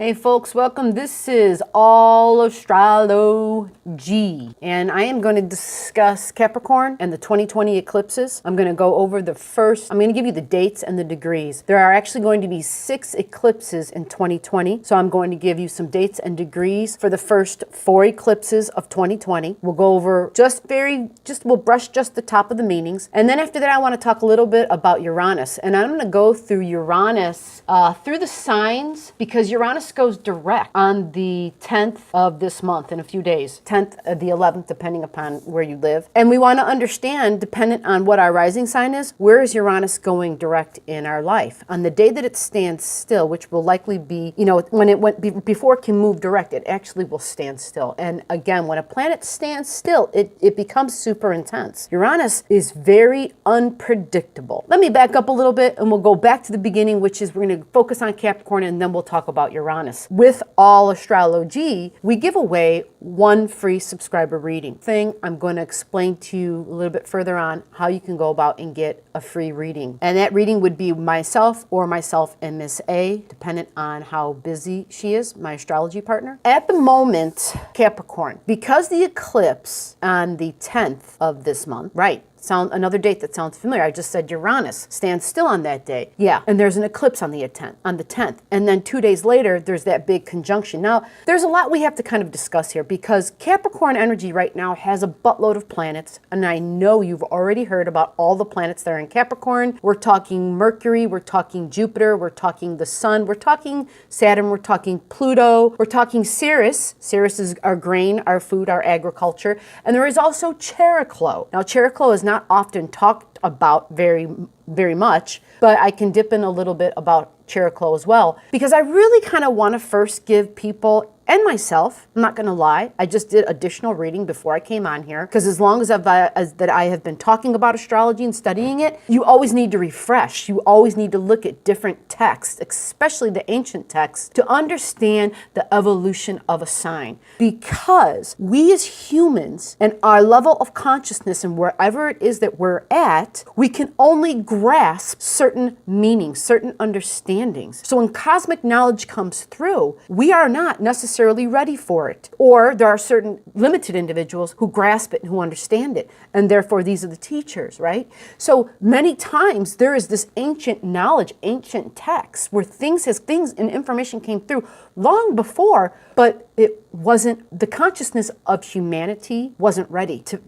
Hey folks, welcome. This is All Astrology, and I am going to discuss Capricorn and the 2020 eclipses. I'm going to go over I'm going to give you the dates and the degrees. There are actually going to be 6 eclipses in 2020, so I'm going to give you some dates and degrees for the first 4 eclipses of 2020. We'll go over we'll brush just the top of the meanings, and then after that I want to talk a little bit about Uranus, and I'm going to go through Uranus through the signs, because Uranus goes direct on the 10th of this month in a few days, 10th, the 11th, depending upon where you live. And we want to understand, dependent on what our rising sign is, where is Uranus going direct in our life? On the day that it stands still, which will likely be, when it went before it can move direct, it actually will stand still. And again, when a planet stands still, it becomes super intense. Uranus is very unpredictable. Let me back up a little bit and we'll go back to the beginning, which is we're going to focus on Capricorn and then we'll talk about Uranus. With All Astrology, we give away 1 free subscriber reading. I'm going to explain to you a little bit further on how you can go about and get a free reading. And that reading would be myself and Miss A, dependent on how busy she is, my astrology partner. At the moment, Capricorn, because the eclipse on the 10th of this month, right? Another date that sounds familiar. I just said Uranus stands still on that day. Yeah, and there's an eclipse on the 10th. And then 2 days later, there's that big conjunction. Now, there's a lot we have to kind of discuss here because Capricorn energy right now has a buttload of planets. And I know you've already heard about all the planets that are in Capricorn. We're talking Mercury, we're talking Jupiter, we're talking the Sun, we're talking Saturn, we're talking Pluto, we're talking Ceres. Ceres is our grain, our food, our agriculture. And there is also Chariklo. Now, Chariklo is not often talked about very much, but I can dip in a little bit about Chariklo as well, because I really kind of want to first give people and myself, I'm not going to lie, I just did additional reading before I came on here, because as long as I have been talking about astrology and studying it, you always need to refresh. You always need to look at different texts, especially the ancient texts, to understand the evolution of a sign. Because we as humans and our level of consciousness and wherever it is that we're at, we can only grasp certain meanings, certain understandings. So when cosmic knowledge comes through, we are not necessarily ready for it. Or there are certain limited individuals who grasp it and who understand it. And therefore, these are the teachers, right? So many times there is this ancient knowledge, ancient texts where things and information came through long before, but it wasn't, the consciousness of humanity wasn't ready to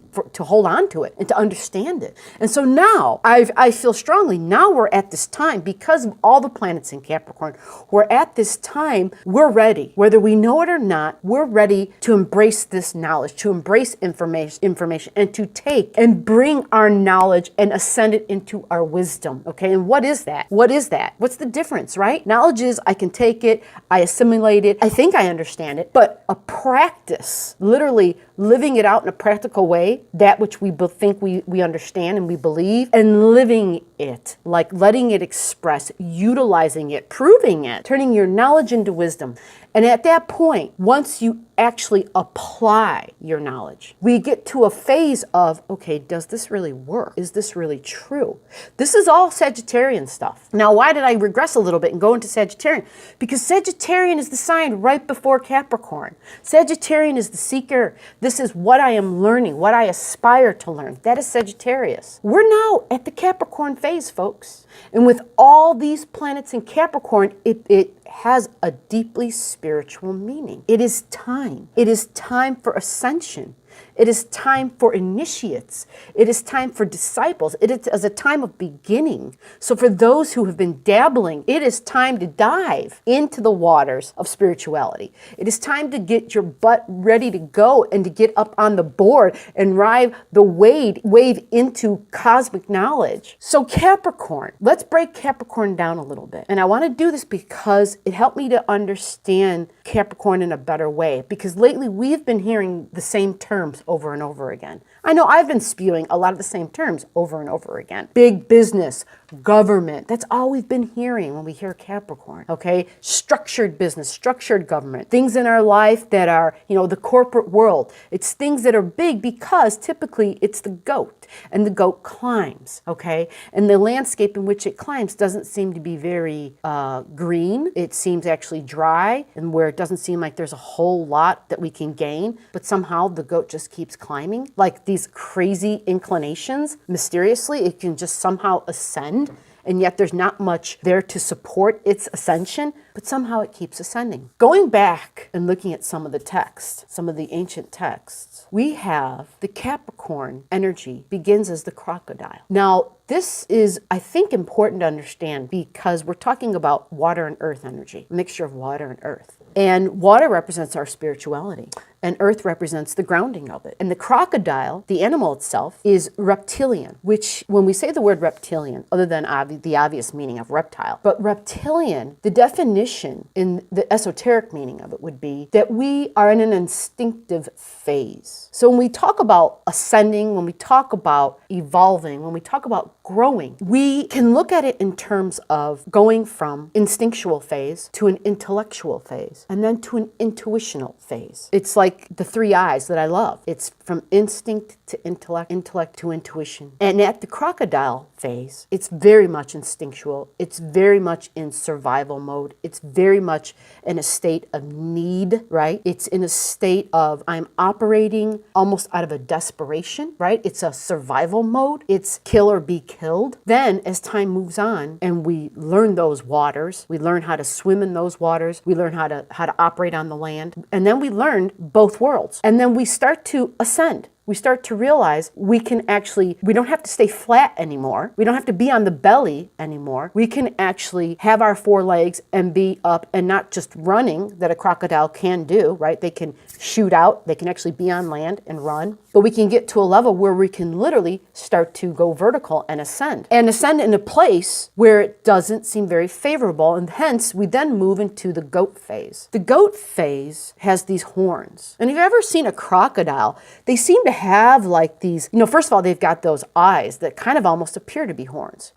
hold on to it and to understand it. And so now I feel strongly, now we're at this time, because of all the planets in Capricorn, we're at this time, we're ready. Whether we know it or not, we're ready to embrace this knowledge, to embrace information, and to take and bring our knowledge and ascend it into our wisdom. Okay, and what is that? What is that? What's the difference, right? Knowledge is I can take it, I assimilate it, I think I understand it, but a practice, literally living it out in a practical way, that which we think we understand and we believe, and living it, like letting it express, utilizing it, proving it, turning your knowledge into wisdom. And at that point, once you actually apply your knowledge, we get to a phase of, okay, does this really work? Is this really true? This is all Sagittarian stuff. Now, why did I regress a little bit and go into Sagittarian? Because Sagittarian is the sign right before Capricorn. Sagittarian is the seeker. This is what I am learning, what I aspire to learn. That is Sagittarius. We're now at the Capricorn phase, folks. And with all these planets in Capricorn, it has a deeply spiritual meaning. It is time. It is time for ascension. It is time for initiates. It is time for disciples. It is a time of beginning. So for those who have been dabbling, it is time to dive into the waters of spirituality. It is time to get your butt ready to go and to get up on the board and ride the wave into cosmic knowledge. So Capricorn, let's break Capricorn down a little bit. And I want to do this because it helped me to understand Capricorn in a better way. Because lately we've been hearing the same terms over and over again. I know I've been spewing a lot of the same terms over and over again. Big business, government, that's all we've been hearing when we hear Capricorn, okay? Structured business, structured government, things in our life that are, the corporate world. It's things that are big because typically it's the goat, and the goat climbs, okay? And the landscape in which it climbs doesn't seem to be very green. It it seems actually dry and where it doesn't seem like there's a whole lot that we can gain, but somehow the goat just keeps climbing. Like these crazy inclinations, mysteriously, it can just somehow ascend. And yet there's not much there to support its ascension, but somehow it keeps ascending. Going back and looking at some of the texts, some of the ancient texts, we have the Capricorn energy begins as the crocodile. Now, this is, I think, important to understand because we're talking about water and earth energy, a mixture of water and earth. And water represents our spirituality, and earth represents the grounding of it. And the crocodile, the animal itself, is reptilian, which when we say the word reptilian, other than the obvious meaning of reptile, but reptilian, the definition in the esoteric meaning of it would be that we are in an instinctive phase. So when we talk about ascending, when we talk about evolving, when we talk about growing, we can look at it in terms of going from instinctual phase to an intellectual phase, and then to an intuitional phase. It's like the three eyes that I love. It's from instinct to intellect, intellect to intuition. And at the crocodile phase, it's very much instinctual. It's very much in survival mode. It's very much in a state of need, right? It's in a state of I'm operating almost out of a desperation, right? It's a survival mode. It's kill or be killed. Then as time moves on and we learn those waters, we learn how to swim in those waters, we learn how to operate on the land, and then we learn both worlds. And then we start to ascend. We start to realize we don't have to stay flat anymore. We don't have to be on the belly anymore. We can actually have our four legs and be up and not just running that a crocodile can do, right? They can shoot out. They can actually be on land and run. But we can get to a level where we can literally start to go vertical and ascend. And ascend in a place where it doesn't seem very favorable. And hence, we then move into the goat phase. The goat phase has these horns. And if you've ever seen a crocodile, they seem to have like these, first of all, they've got those eyes that kind of almost appear to be horns,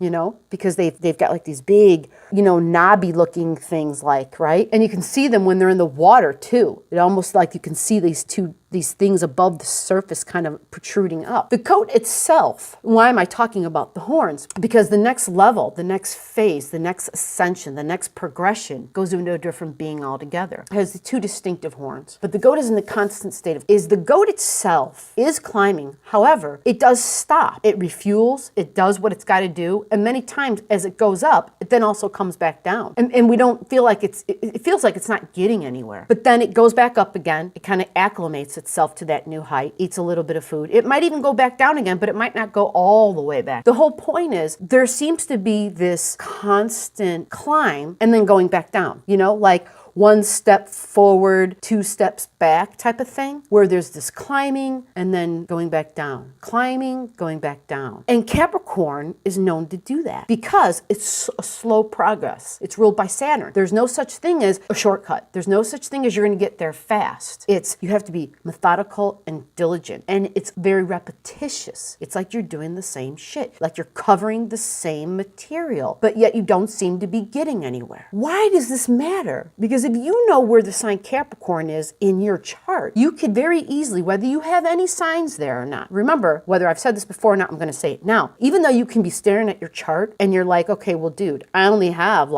because they've got like these big, knobby looking things right? And you can see them when they're in the water too. It almost like you can see these things above the surface kind of protruding up. The goat itself, why am I talking about the horns? Because the next level, the next phase, the next ascension, the next progression goes into a different being altogether. It has the two distinctive horns. But the goat is in the constant state of, the goat itself is climbing. However, it does stop. It refuels. It does what it's got to do. And many times as it goes up, it then also comes back down. And we don't feel like it feels like it's not getting anywhere. But then it goes back up again. It kind of acclimates itself to that new height, eats a little bit of food. It might even go back down again, but it might not go all the way back. The whole point is there seems to be this constant climb and then going back down, like one step forward, two steps back type of thing, where there's this climbing and then going back down, climbing, going back down. And Capricorn is known to do that because it's a slow progress. It's ruled by Saturn. There's no such thing as a shortcut. There's no such thing as you're going to get there fast. You have to be methodical and diligent, and it's very repetitious. It's like you're doing the same shit, like you're covering the same material, but yet you don't seem to be getting anywhere. Why does this matter? Because if you know where the sign Capricorn is in your chart, you could very easily, whether you have any signs there or not, remember, whether I've said this before or not, I'm going to say it now. Even though you can be staring at your chart and you're like, okay, well, dude, I only have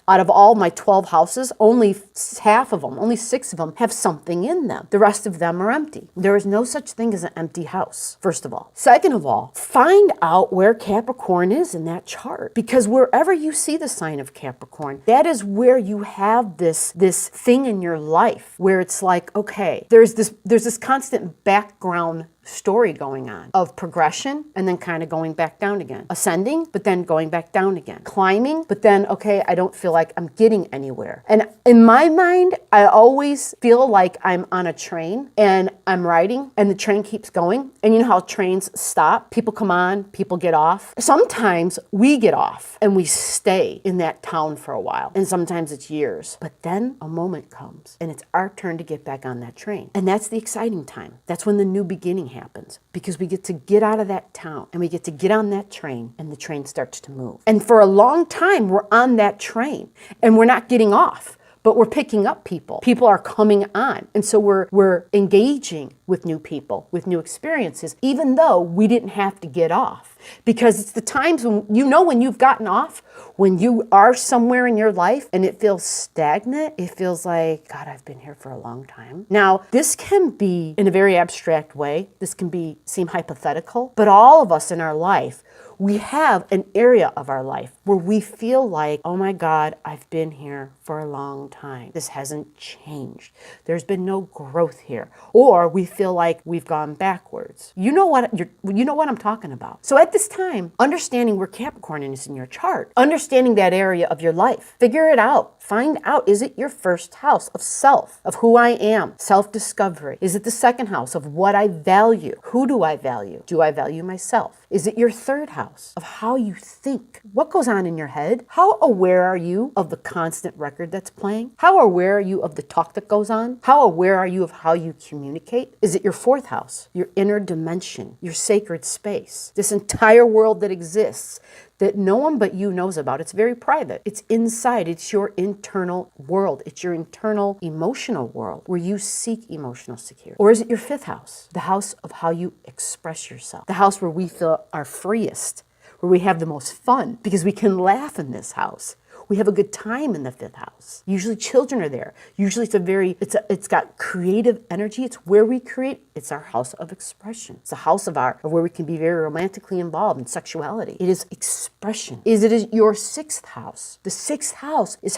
out of all my 12 houses, only half of them, only 6 of them have something in them. The rest of them are empty. There is no such thing as an empty house, first of all. Second of all, find out where Capricorn is in that chart. Because wherever you see the sign of Capricorn, that is where you have this thing in your life where it's like, okay, there's this constant background story going on of progression and then kind of going back down again. Ascending, but then going back down again. Climbing, but then, okay, I don't feel like I'm getting anywhere. And in my mind, I always feel like I'm on a train and I'm riding and the train keeps going. And you know how trains stop? People come on, people get off. Sometimes we get off and we stay in that town for a while. And sometimes it's years. But then a moment comes and it's our turn to get back on that train. And that's the exciting time. That's when the new beginning happens, because we get to get out of that town and we get to get on that train and the train starts to move. And for a long time, we're on that train and we're not getting off. but we're picking up people. People are coming on. And so we're engaging with new people, with new experiences, even though we didn't have to get off. Because it's the times when you've gotten off, when you are somewhere in your life and it feels stagnant, it feels like, God, I've been here for a long time. Now, this can be in a very abstract way. This can seem hypothetical, but all of us in our life, we have an area of our life where we feel like, oh my God, I've been here for a long time. This hasn't changed. There's been no growth here. Or we feel like we've gone backwards. You know what I'm talking about. So at this time, understanding where Capricorn is in your chart, understanding that area of your life, figure it out. Find out, is it your first house of self, of who I am, self-discovery? Is it the second house of what I value? Who do I value? Do I value myself? Is it your third house of how you think? What goes on in your head? How aware are you of the constant record that's playing? How aware are you of the talk that goes on? How aware are you of how you communicate? Is it your fourth house, your inner dimension, your sacred space, this entire world that exists that no one but you knows about? It's very private. It's inside. It's your internal world. It's your internal emotional world where you seek emotional security. Or is it your fifth house, the house of how you express yourself, the house where we feel our freest, where we have the most fun because we can laugh in this house. We have a good time in the fifth house. Usually children are there. Usually it's got creative energy. It's where we create. It's our house of expression. It's a house of where we can be very romantically involved in sexuality. It is expression. It is your sixth house. The sixth house is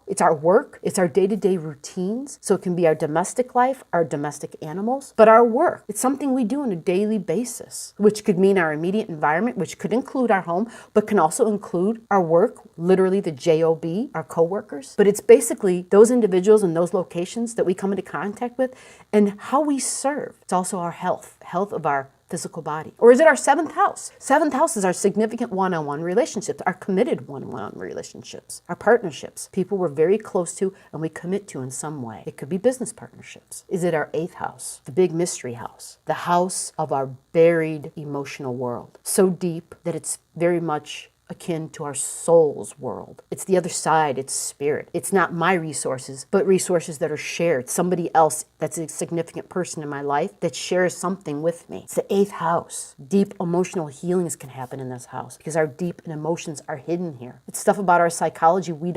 it's our work. It's our day-to-day routines. So it can be our domestic life, our domestic animals, but our work. It's something we do on a daily basis, which could mean our immediate environment, which could include our home, but can also include our work, literally the job, our coworkers. But it's basically those individuals and those locations that we come into contact with and how we serve. It's also our health of our physical body. Or is it our seventh house? Seventh house is our significant one-on-one relationships, our committed one-on-one relationships, our partnerships, people we're very close to and we commit to in some way. It could be business partnerships. Is it our eighth house, the big mystery house, the house of our buried emotional world? So deep that it's very much akin to our soul's world. It's the other side, it's spirit. It's not my resources, but resources that are shared. Somebody else that's a significant person in my life that shares something with me. It's the eighth house. Deep emotional healings can happen in this house because our deep emotions are hidden here. It's stuff about our psychology we're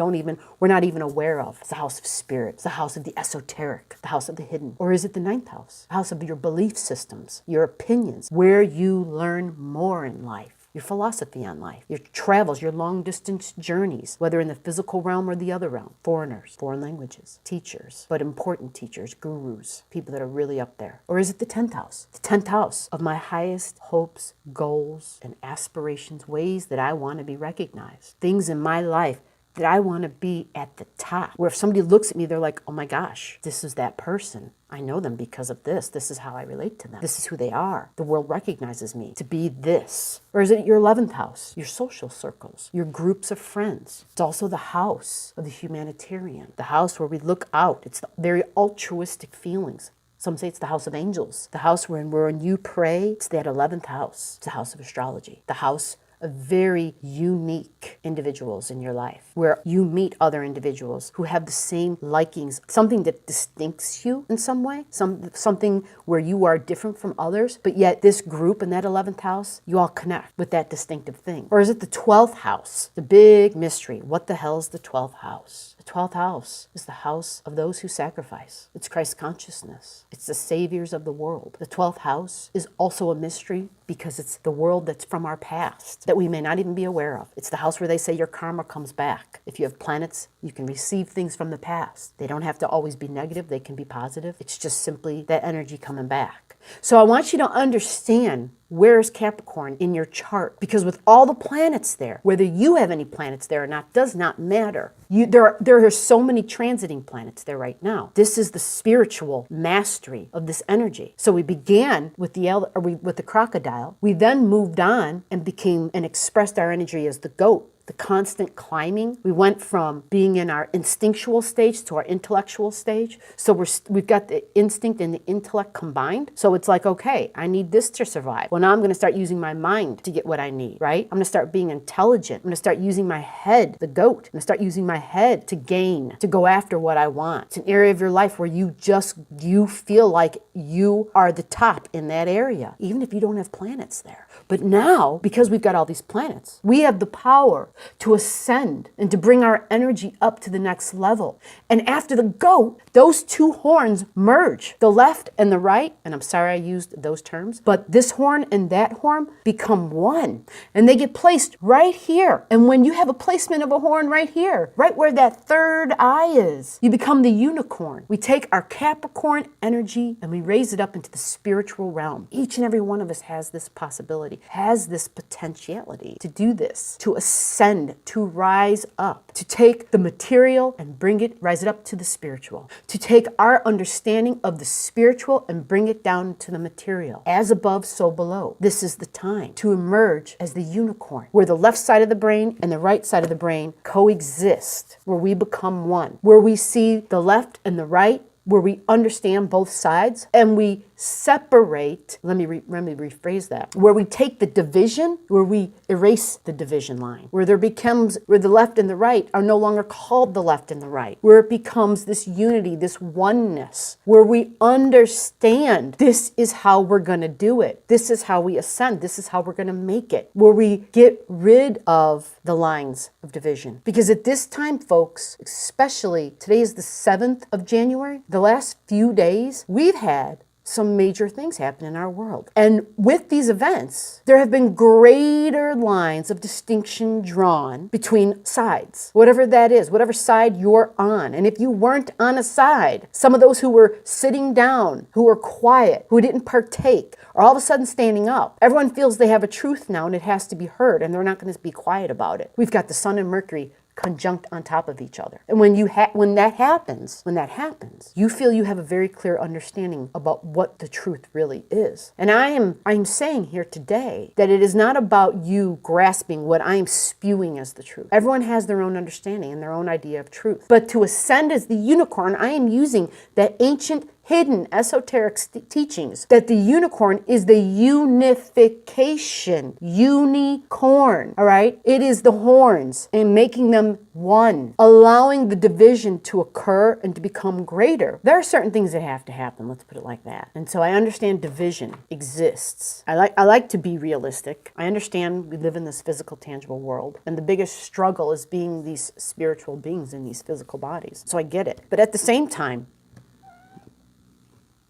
not even aware of. It's the house of spirit. It's the house of the esoteric, the house of the hidden. Or is it the ninth house? The house of your belief systems, your opinions, where you learn more in life. Your philosophy on life, your travels, your long distance journeys, whether in the physical realm or the other realm, foreigners, foreign languages, teachers, but important teachers, gurus, people that are really up there. Or is it the 10th house? The 10th house of my highest hopes, goals, and aspirations, ways that I want to be recognized, things in my life that I want to be at the top, where if somebody looks at me, they're like, oh my gosh, this is that person. I know them because of this. This is how I relate to them. This is who they are. The world recognizes me to be this. Or is it your 11th house? Your social circles, your groups of friends. It's also the house of the humanitarian, the house where we look out. It's the very altruistic feelings. Some say it's the house of angels, the house when you pray. It's that 11th house. It's the house of astrology, the house of very unique individuals in your life, where you meet other individuals who have the same likings, something that distincts you in some way, something where you are different from others, but yet this group in that 11th house, you all connect with that distinctive thing. Or is it the 12th house, the big mystery? What the hell is the 12th house? The 12th house is the house of those who sacrifice. It's Christ consciousness. It's the saviors of the world. The 12th house is also a mystery because it's the world that's from our past that we may not even be aware of. It's the house where they say your karma comes back. If you have planets, you can receive things from the past. They don't have to always be negative. They can be positive. It's just simply that energy coming back. So I want you to understand, where is Capricorn in your chart? Because with all the planets there, whether you have any planets there or not, does not matter. There are so many transiting planets there right now. This is the spiritual mastery of this energy. So we began with the crocodile. We then moved on and expressed our energy as the goat. the constant climbing. We went from being in our instinctual stage to our intellectual stage. So we've got the instinct and the intellect combined. So it's like, okay, I need this to survive. Well, now I'm going to start using my mind to get what I need, right? I'm going to start being intelligent. I'm going to start using my head, the goat. I'm going to start using my head to gain, to go after what I want. It's an area of your life where you feel like you are the top in that area, even if you don't have planets there. But now, because we've got all these planets, we have the power to ascend and to bring our energy up to the next level. And after the goat, those two horns merge, the left and the right. And I'm sorry I used those terms, but this horn and that horn become one. And they get placed right here. And when you have a placement of a horn right here, right where that third eye is, you become the unicorn. We take our Capricorn energy and we raise it up into the spiritual realm. Each and every one of us has this possibility, has this potentiality to do this, to ascend, to rise up, to take the material and rise it up to the spiritual, to take our understanding of the spiritual and bring it down to the material. As above, so below. This is the time to emerge as the unicorn, where the left side of the brain and the right side of the brain coexist, where we become one, where we see the left and the right, where we understand both sides and we separate, let me rephrase that, where we take the division, where we erase the division line, where the left and the right are no longer called the left and the right, where it becomes this unity, this oneness, where we understand this is how we're going to do it. This is how we ascend. This is how we're going to make it, where we get rid of the lines of division. Because at this time, folks, especially today is the 7th of January, the last few days, we've had some major things happen in our world. And with these events, there have been greater lines of distinction drawn between sides, whatever that is, whatever side you're on. And if you weren't on a side, some of those who were sitting down, who were quiet, who didn't partake, are all of a sudden standing up. Everyone feels they have a truth now and it has to be heard, and they're not going to be quiet about it. We've got the Sun and Mercury conjunct on top of each other. And when that happens, you feel you have a very clear understanding about what the truth really is. And I'm saying here today that it is not about you grasping what I am spewing as the truth. Everyone has their own understanding and their own idea of truth. But to ascend as the unicorn, I am using that ancient hidden esoteric teachings that the unicorn is the unification, unicorn, all right? It is the horns and making them one, allowing the division to occur and to become greater. There are certain things that have to happen, let's put it like that. And so I understand division exists. I like to be realistic. I understand we live in this physical, tangible world, and the biggest struggle is being these spiritual beings in these physical bodies. So I get it. But at the same time,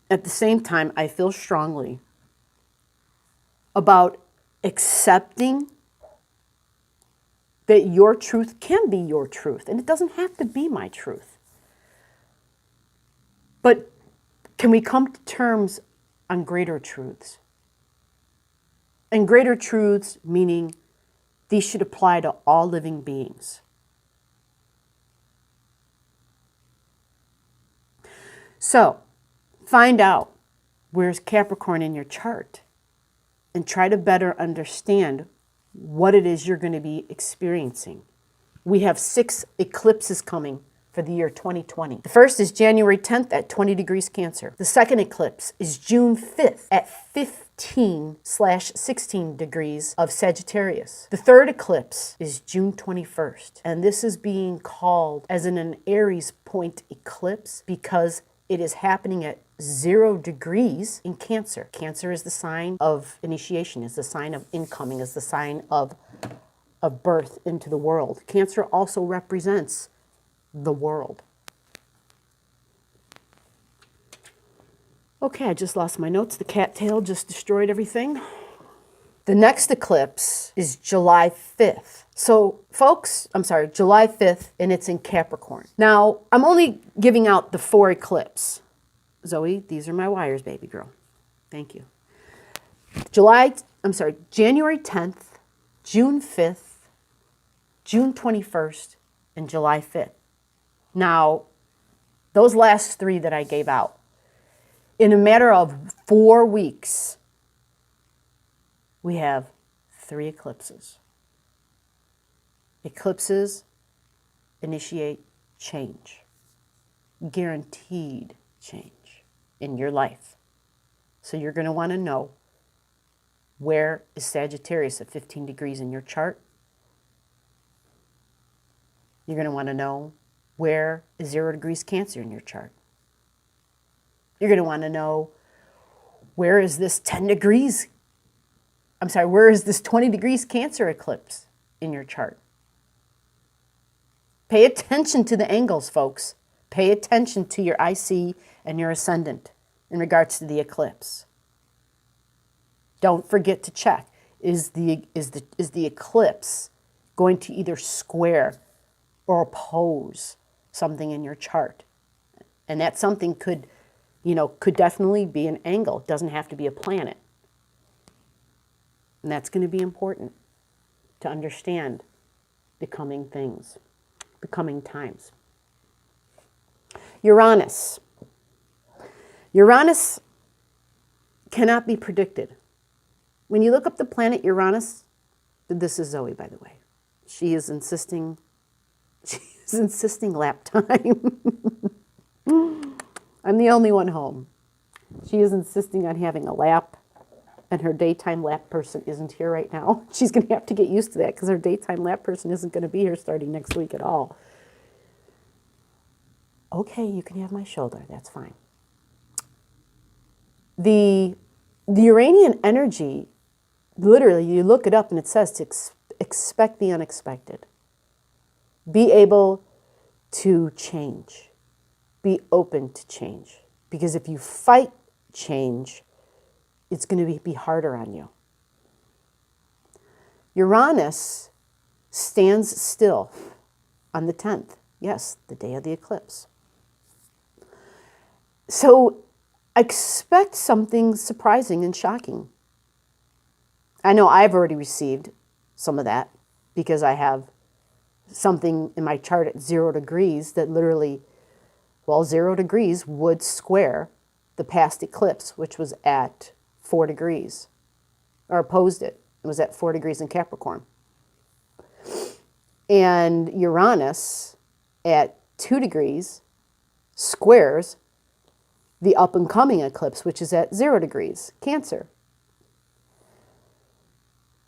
I feel strongly about accepting that your truth can be your truth, and it doesn't have to be my truth. But can we come to terms on greater truths? And greater truths meaning these should apply to all living beings. So, find out where's Capricorn in your chart and try to better understand what it is you're going to be experiencing. We have 6 eclipses coming for the year 2020. The first is January 10th at 20 degrees Cancer. The second eclipse is June 5th at 15/16 degrees of Sagittarius. The third eclipse is June 21st, and this is being called as an Aries point eclipse because it is happening at 0 degrees in Cancer. Cancer is the sign of initiation, is the sign of incoming, is the sign of birth into the world. Cancer also represents the world. Okay, I just lost my notes. The cattail just destroyed everything. The next eclipse is July 5th. So, folks, July 5th, and it's in Capricorn. Now, I'm only giving out the 4 eclipses. Zoe, these are my wires, baby girl. Thank you. January 10th, June 5th, June 21st, and July 5th. Now, those last 3 that I gave out, in a matter of 4 weeks, we have 3 eclipses. Eclipses initiate change, guaranteed change in your life. So you're going to want to know, where is Sagittarius at 15 degrees in your chart? You're going to want to know, where is 0 degrees Cancer in your chart? You're going to want to know, where is this 10 degrees, where is this 20 degrees Cancer eclipse in your chart? Pay attention to the angles, folks. Pay attention to your IC and your ascendant in regards to the eclipse. Don't forget to check. Is the eclipse going to either square or oppose something in your chart? And that something could definitely be an angle. It doesn't have to be a planet. And that's going to be important to understand the coming things, the coming times. Uranus. Uranus cannot be predicted. When you look up the planet Uranus, this is Zoe, by the way. She is insisting lap time. I'm the only one home. She is insisting on having a lap, and her daytime lap person isn't here right now. She's going to have to get used to that because her daytime lap person isn't going to be here starting next week at all. Okay, you can have my shoulder. That's fine. The Uranian energy, literally, you look it up and it says to expect the unexpected. Be able to change. Be open to change. Because if you fight change, it's going to be harder on you. Uranus stands still on the 10th. Yes, the day of the eclipse. So expect something surprising and shocking. I know I've already received some of that because I have something in my chart at 0 degrees that literally, 0 degrees would square the past eclipse, which was at 4 degrees, or opposed it. It was at 4 degrees in Capricorn. And Uranus at 2 degrees squares the up and coming eclipse, which is at 0 degrees, Cancer.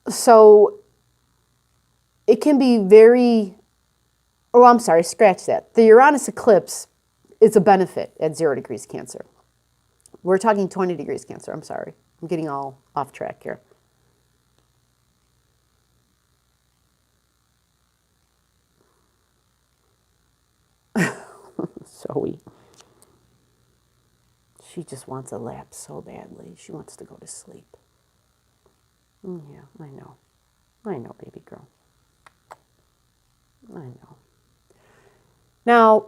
So it can be scratch that. The Uranus eclipse is a benefit at 0 degrees Cancer. We're talking 20 degrees Cancer. I'm sorry. I'm getting all off track here. Zoe. She just wants a lap so badly. She wants to go to sleep. Yeah, I know. I know, baby girl. I know. Now,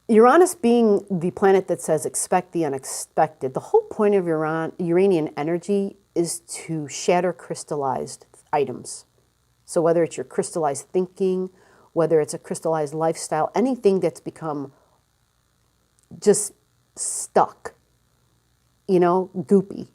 Uranus being the planet that says expect the unexpected, the whole point of Uranian energy is to shatter crystallized items. So whether it's your crystallized thinking, whether it's a crystallized lifestyle, anything that's become just stuck, goopy,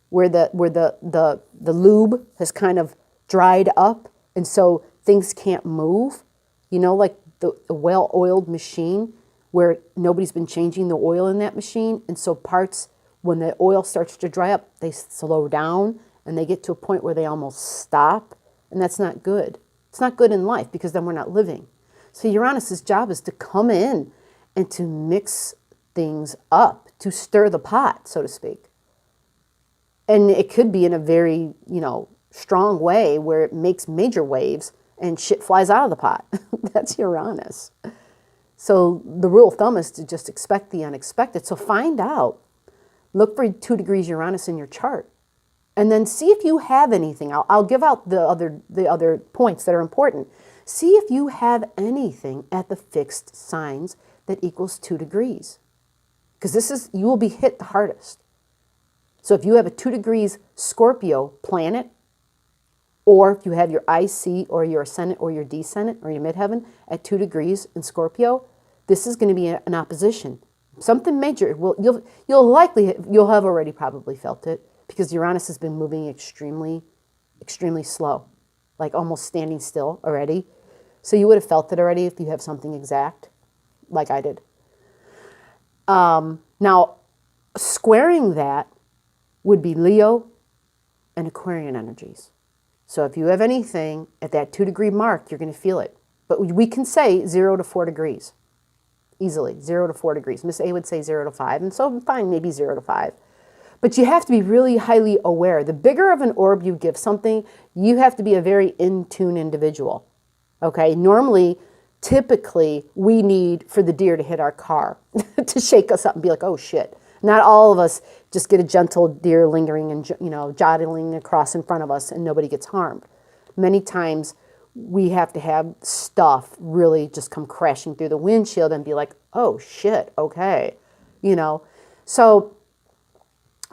where the lube has kind of dried up, and so things can't move, like the well-oiled machine where nobody's been changing the oil in that machine, and so parts, when the oil starts to dry up, they slow down and they get to a point where they almost stop, and that's not good. It's not good in life because then we're not living. So Uranus's job is to come in and to mix things up, to stir the pot, so to speak. And it could be in a very, strong way where it makes major waves and shit flies out of the pot. That's Uranus. So the rule of thumb is to just expect the unexpected. So find out. Look for 2 degrees Uranus in your chart. And then see if you have anything. I'll give out the other points that are important. See if you have anything at the fixed signs that equals 2 degrees. Because you will be hit the hardest. So if you have a 2 degrees Scorpio planet, or if you have your IC or your ascendant or your descendant or your midheaven at 2 degrees in Scorpio, this is going to be an opposition. Something major. You'll have already probably felt it because Uranus has been moving extremely, extremely slow. like almost standing still already. So you would have felt it already if you have something exact, like I did. Now, squaring that would be Leo and Aquarian energies. So if you have anything at that 2-degree mark, you're going to feel it. But we can say 0 to 4 degrees. Easily, 0 to 4 degrees. Miss A would say 0 to 5, and so fine, maybe 0 to 5. But you have to be really highly aware. The bigger of an orb you give something, you have to be a very in-tune individual. Okay? Normally, typically, we need for the deer to hit our car to shake us up and be like, oh shit. Not all of us just get a gentle deer lingering and, jottling across in front of us and nobody gets harmed. Many times we have to have stuff really just come crashing through the windshield and be like, oh shit, okay. So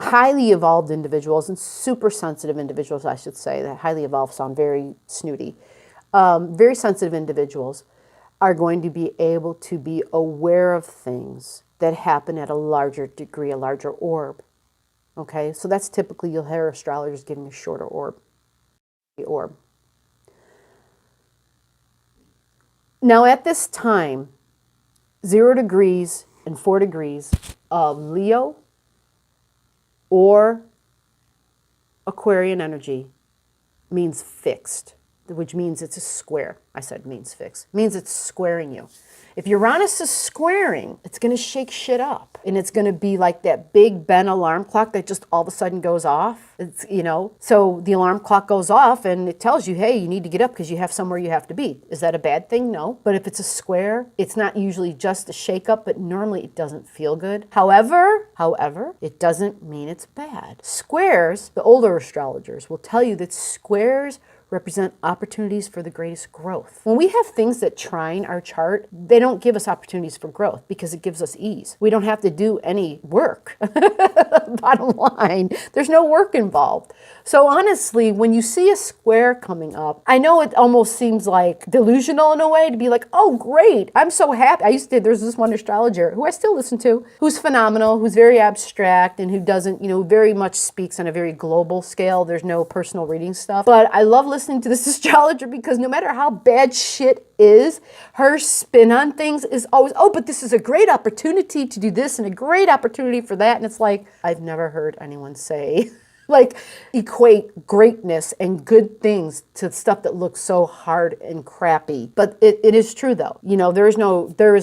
highly evolved individuals and super sensitive individuals, I should say, that highly evolved sound very snooty. Very sensitive individuals are going to be able to be aware of things that happen at a larger degree, a larger orb. Okay, so that's typically, you'll hear astrologers giving a shorter orb. Now at this time, 0 degrees and 4 degrees of Leo or Aquarian energy means fixed, which means it's a square. I said means fixed. It means it's squaring you. If Uranus is squaring, it's going to shake shit up. And it's going to be like that Big Ben alarm clock that just all of a sudden goes off. It's, so the alarm clock goes off and it tells you, hey, you need to get up because you have somewhere you have to be. Is that a bad thing? No. But if it's a square, it's not usually just a shake up, but normally it doesn't feel good. However, it doesn't mean it's bad. Squares, the older astrologers will tell you that squares represent opportunities for the greatest growth. When we have things that trine our chart, they don't give us opportunities for growth because it gives us ease. We don't have to do any work. Bottom line, there's no work involved. So honestly, when you see a square coming up, I know it almost seems like delusional in a way to be like, oh great, I'm so happy. There's this one astrologer who I still listen to, who's phenomenal, who's very abstract and who doesn't, very much speaks on a very global scale. There's no personal reading stuff. But I love listening to this astrologer because no matter how bad shit is, her spin on things is always, oh, but this is a great opportunity to do this and a great opportunity for that. And it's like, I've never heard anyone say, equate greatness and good things to stuff that looks so hard and crappy. But it is true though. There is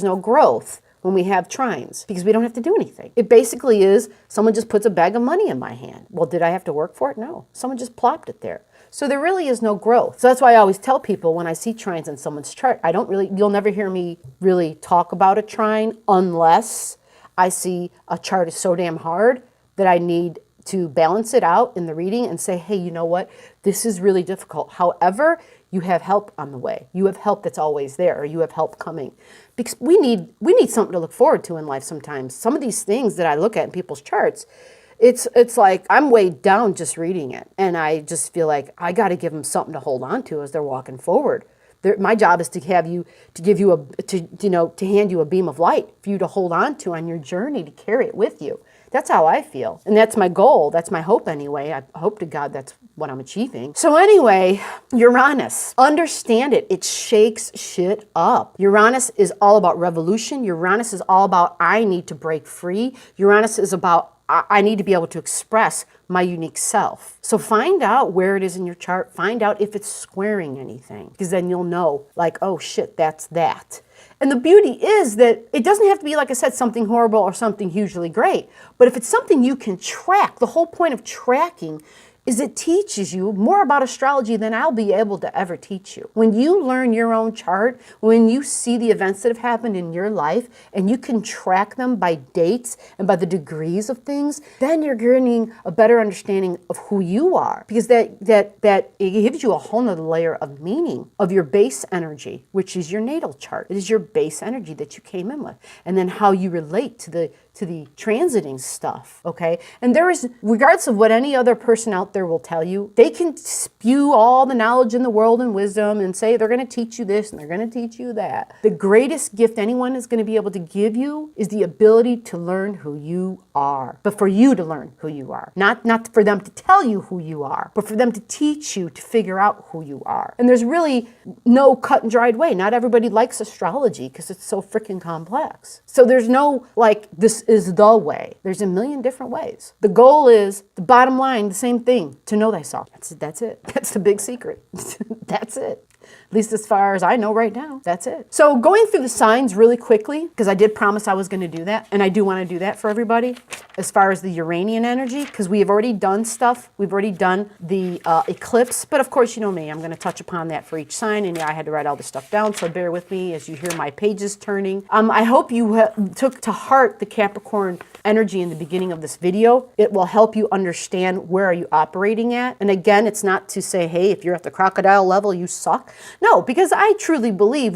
no growth when we have trines because we don't have to do anything. It basically is someone just puts a bag of money in my hand. Well, did I have to work for it? No. Someone just plopped it there. So there really is no growth. So that's why I always tell people when I see trines in someone's chart, you'll never hear me really talk about a trine unless I see a chart is so damn hard that I need to balance it out in the reading and say, hey, you know what? This is really difficult. However, you have help on the way. You have help that's always there, or you have help coming. Because we need something to look forward to in life sometimes. Some of these things that I look at in people's charts, it's like I'm weighed down just reading it. And I just feel like I got to give them something to hold on to as they're walking forward. My job is to hand you a beam of light for you to hold on to on your journey, to carry it with you. That's how I feel. And that's my goal. That's my hope anyway. I hope to God that's what I'm achieving. So anyway, Uranus, understand it. It shakes shit up. Uranus is all about revolution. Uranus is all about I need to break free. Uranus is about I need to be able to express my unique self. So find out where it is in your chart. Find out if it's squaring anything, because then you'll know, like, oh shit, that's that. And the beauty is that it doesn't have to be, like I said, something horrible or something hugely great. But if it's something you can track, the whole point of tracking is it teaches you more about astrology than I'll be able to ever teach you. When you learn your own chart, when you see the events that have happened in your life and you can track them by dates and by the degrees of things, then you're gaining a better understanding of who you are, because that it gives you a whole nother layer of meaning of your base energy, which is your natal chart. It is your base energy that you came in with, and then how you relate to the transiting stuff, okay? And there is, regardless of what any other person out there there will tell you. They can spew all the knowledge in the world and wisdom and say they're going to teach you this and they're going to teach you that. The greatest gift anyone is going to be able to give you is the ability to learn who you are. But for you to learn who you are. Not for them to tell you who you are, but for them to teach you to figure out who you are. And there's really no cut and dried way. Not everybody likes astrology because it's so freaking complex. So there's no like, this is the way. There's a million different ways. The goal is, the bottom line, the same thing, to know thyself. That's it. That's the big secret. That's it. At least as far as I know right now, that's it. So going through the signs really quickly, because I did promise I was going to do that, and I do want to do that for everybody, as far as the Uranian energy, because we have already done stuff. We've already done the eclipse, but of course, you know me, I'm going to touch upon that for each sign, and yeah, I had to write all this stuff down, so bear with me as you hear my pages turning. I hope you took to heart the Capricorn energy in the beginning of this video. It will help you understand where are you operating at. And again, it's not to say, hey, if you're at the crocodile level, you suck. No, because I truly believe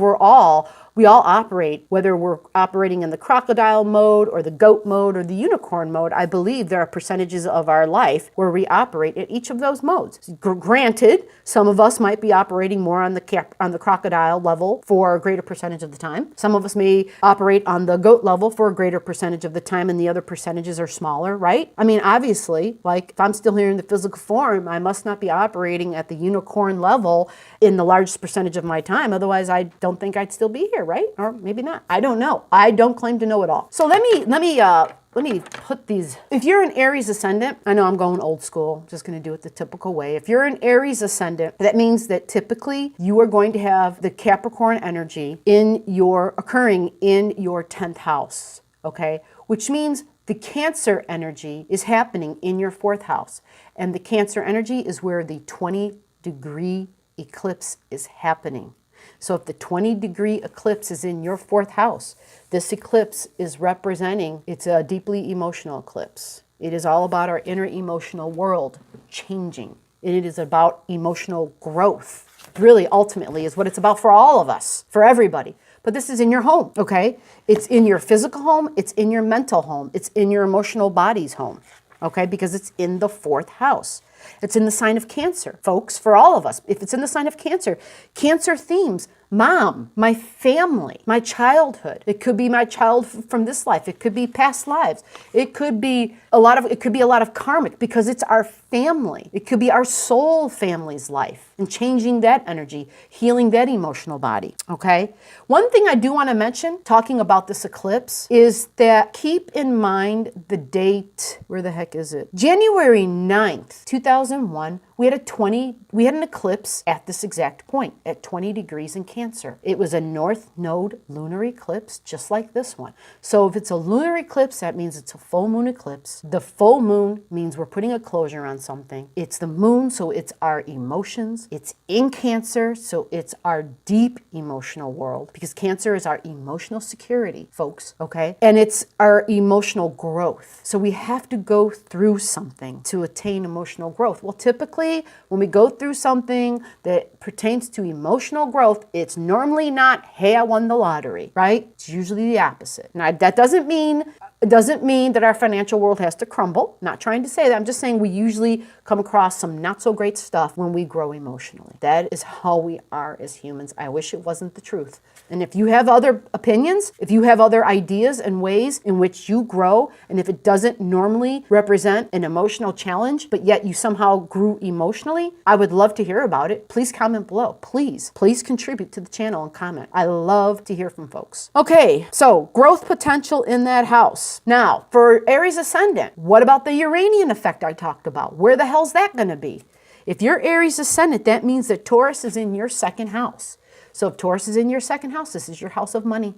we all operate, whether we're operating in the crocodile mode or the goat mode or the unicorn mode. I believe there are percentages of our life where we operate in each of those modes. Granted, some of us might be operating more on the crocodile level for a greater percentage of the time. Some of us may operate on the goat level for a greater percentage of the time, and the other percentages are smaller, right? I mean, obviously, like if I'm still here in the physical form, I must not be operating at the unicorn level in the largest percentage of my time. Otherwise, I don't think I'd still be here, right? Or maybe not. I don't know. I don't claim to know it all. So let me put these. If you're an Aries ascendant, I know I'm going old school, just going to do it the typical way. If you're an Aries ascendant, that means that typically you are going to have the Capricorn energy occurring in your 10th house, okay? Which means the Cancer energy is happening in your 4th house. And the Cancer energy is where the 20-degree eclipse is happening. So if the 20-degree eclipse is in your 4th house, this eclipse is representing, it's a deeply emotional eclipse. It is all about our inner emotional world changing. It is about emotional growth. Really, ultimately, is what it's about for all of us, for everybody. But this is in your home, okay? It's in your physical home, it's in your mental home, it's in your emotional body's home, okay? Because it's in the 4th house. It's in the sign of Cancer, folks, for all of us. If it's in the sign of Cancer, Cancer themes, mom, my family, my childhood. It could be my child from this life. It could be past lives. It could be a lot of karmic because it's our family. It could be our soul family's life and changing that energy, healing that emotional body, okay? One thing I do want to mention, talking about this eclipse, is that keep in mind the date. Where the heck is it? January 9th, 2001, we had an eclipse at this exact point, at 20 degrees in Cancer. It was a North Node lunar eclipse, just like this one. So if it's a lunar eclipse, that means it's a full moon eclipse. The full moon means we're putting a closure on something. It's the moon, so it's our emotions. It's in Cancer, so it's our deep emotional world, because Cancer is our emotional security, folks, okay? And it's our emotional growth. So we have to go through something to attain emotional growth. Well, typically, when we go through something that pertains to emotional growth, it's normally not, hey, I won the lottery, right? It's usually the opposite. Now, that doesn't mean that our financial world has to crumble. I'm not trying to say that. I'm just saying we usually come across some not so great stuff when we grow emotionally. That is how we are as humans. I wish it wasn't the truth. And if you have other opinions, if you have other ideas and ways in which you grow, and if it doesn't normally represent an emotional challenge, but yet you somehow grew emotionally, I would love to hear about it. Please comment below. Please contribute to the channel and comment. I love to hear from folks. Okay, so growth potential in that house. Now, for Aries ascendant, what about the Uranian effect I talked about? Where the hell's that going to be? If you're Aries ascendant, that means that Taurus is in your 2nd house. So if Taurus is in your 2nd house, this is your house of money.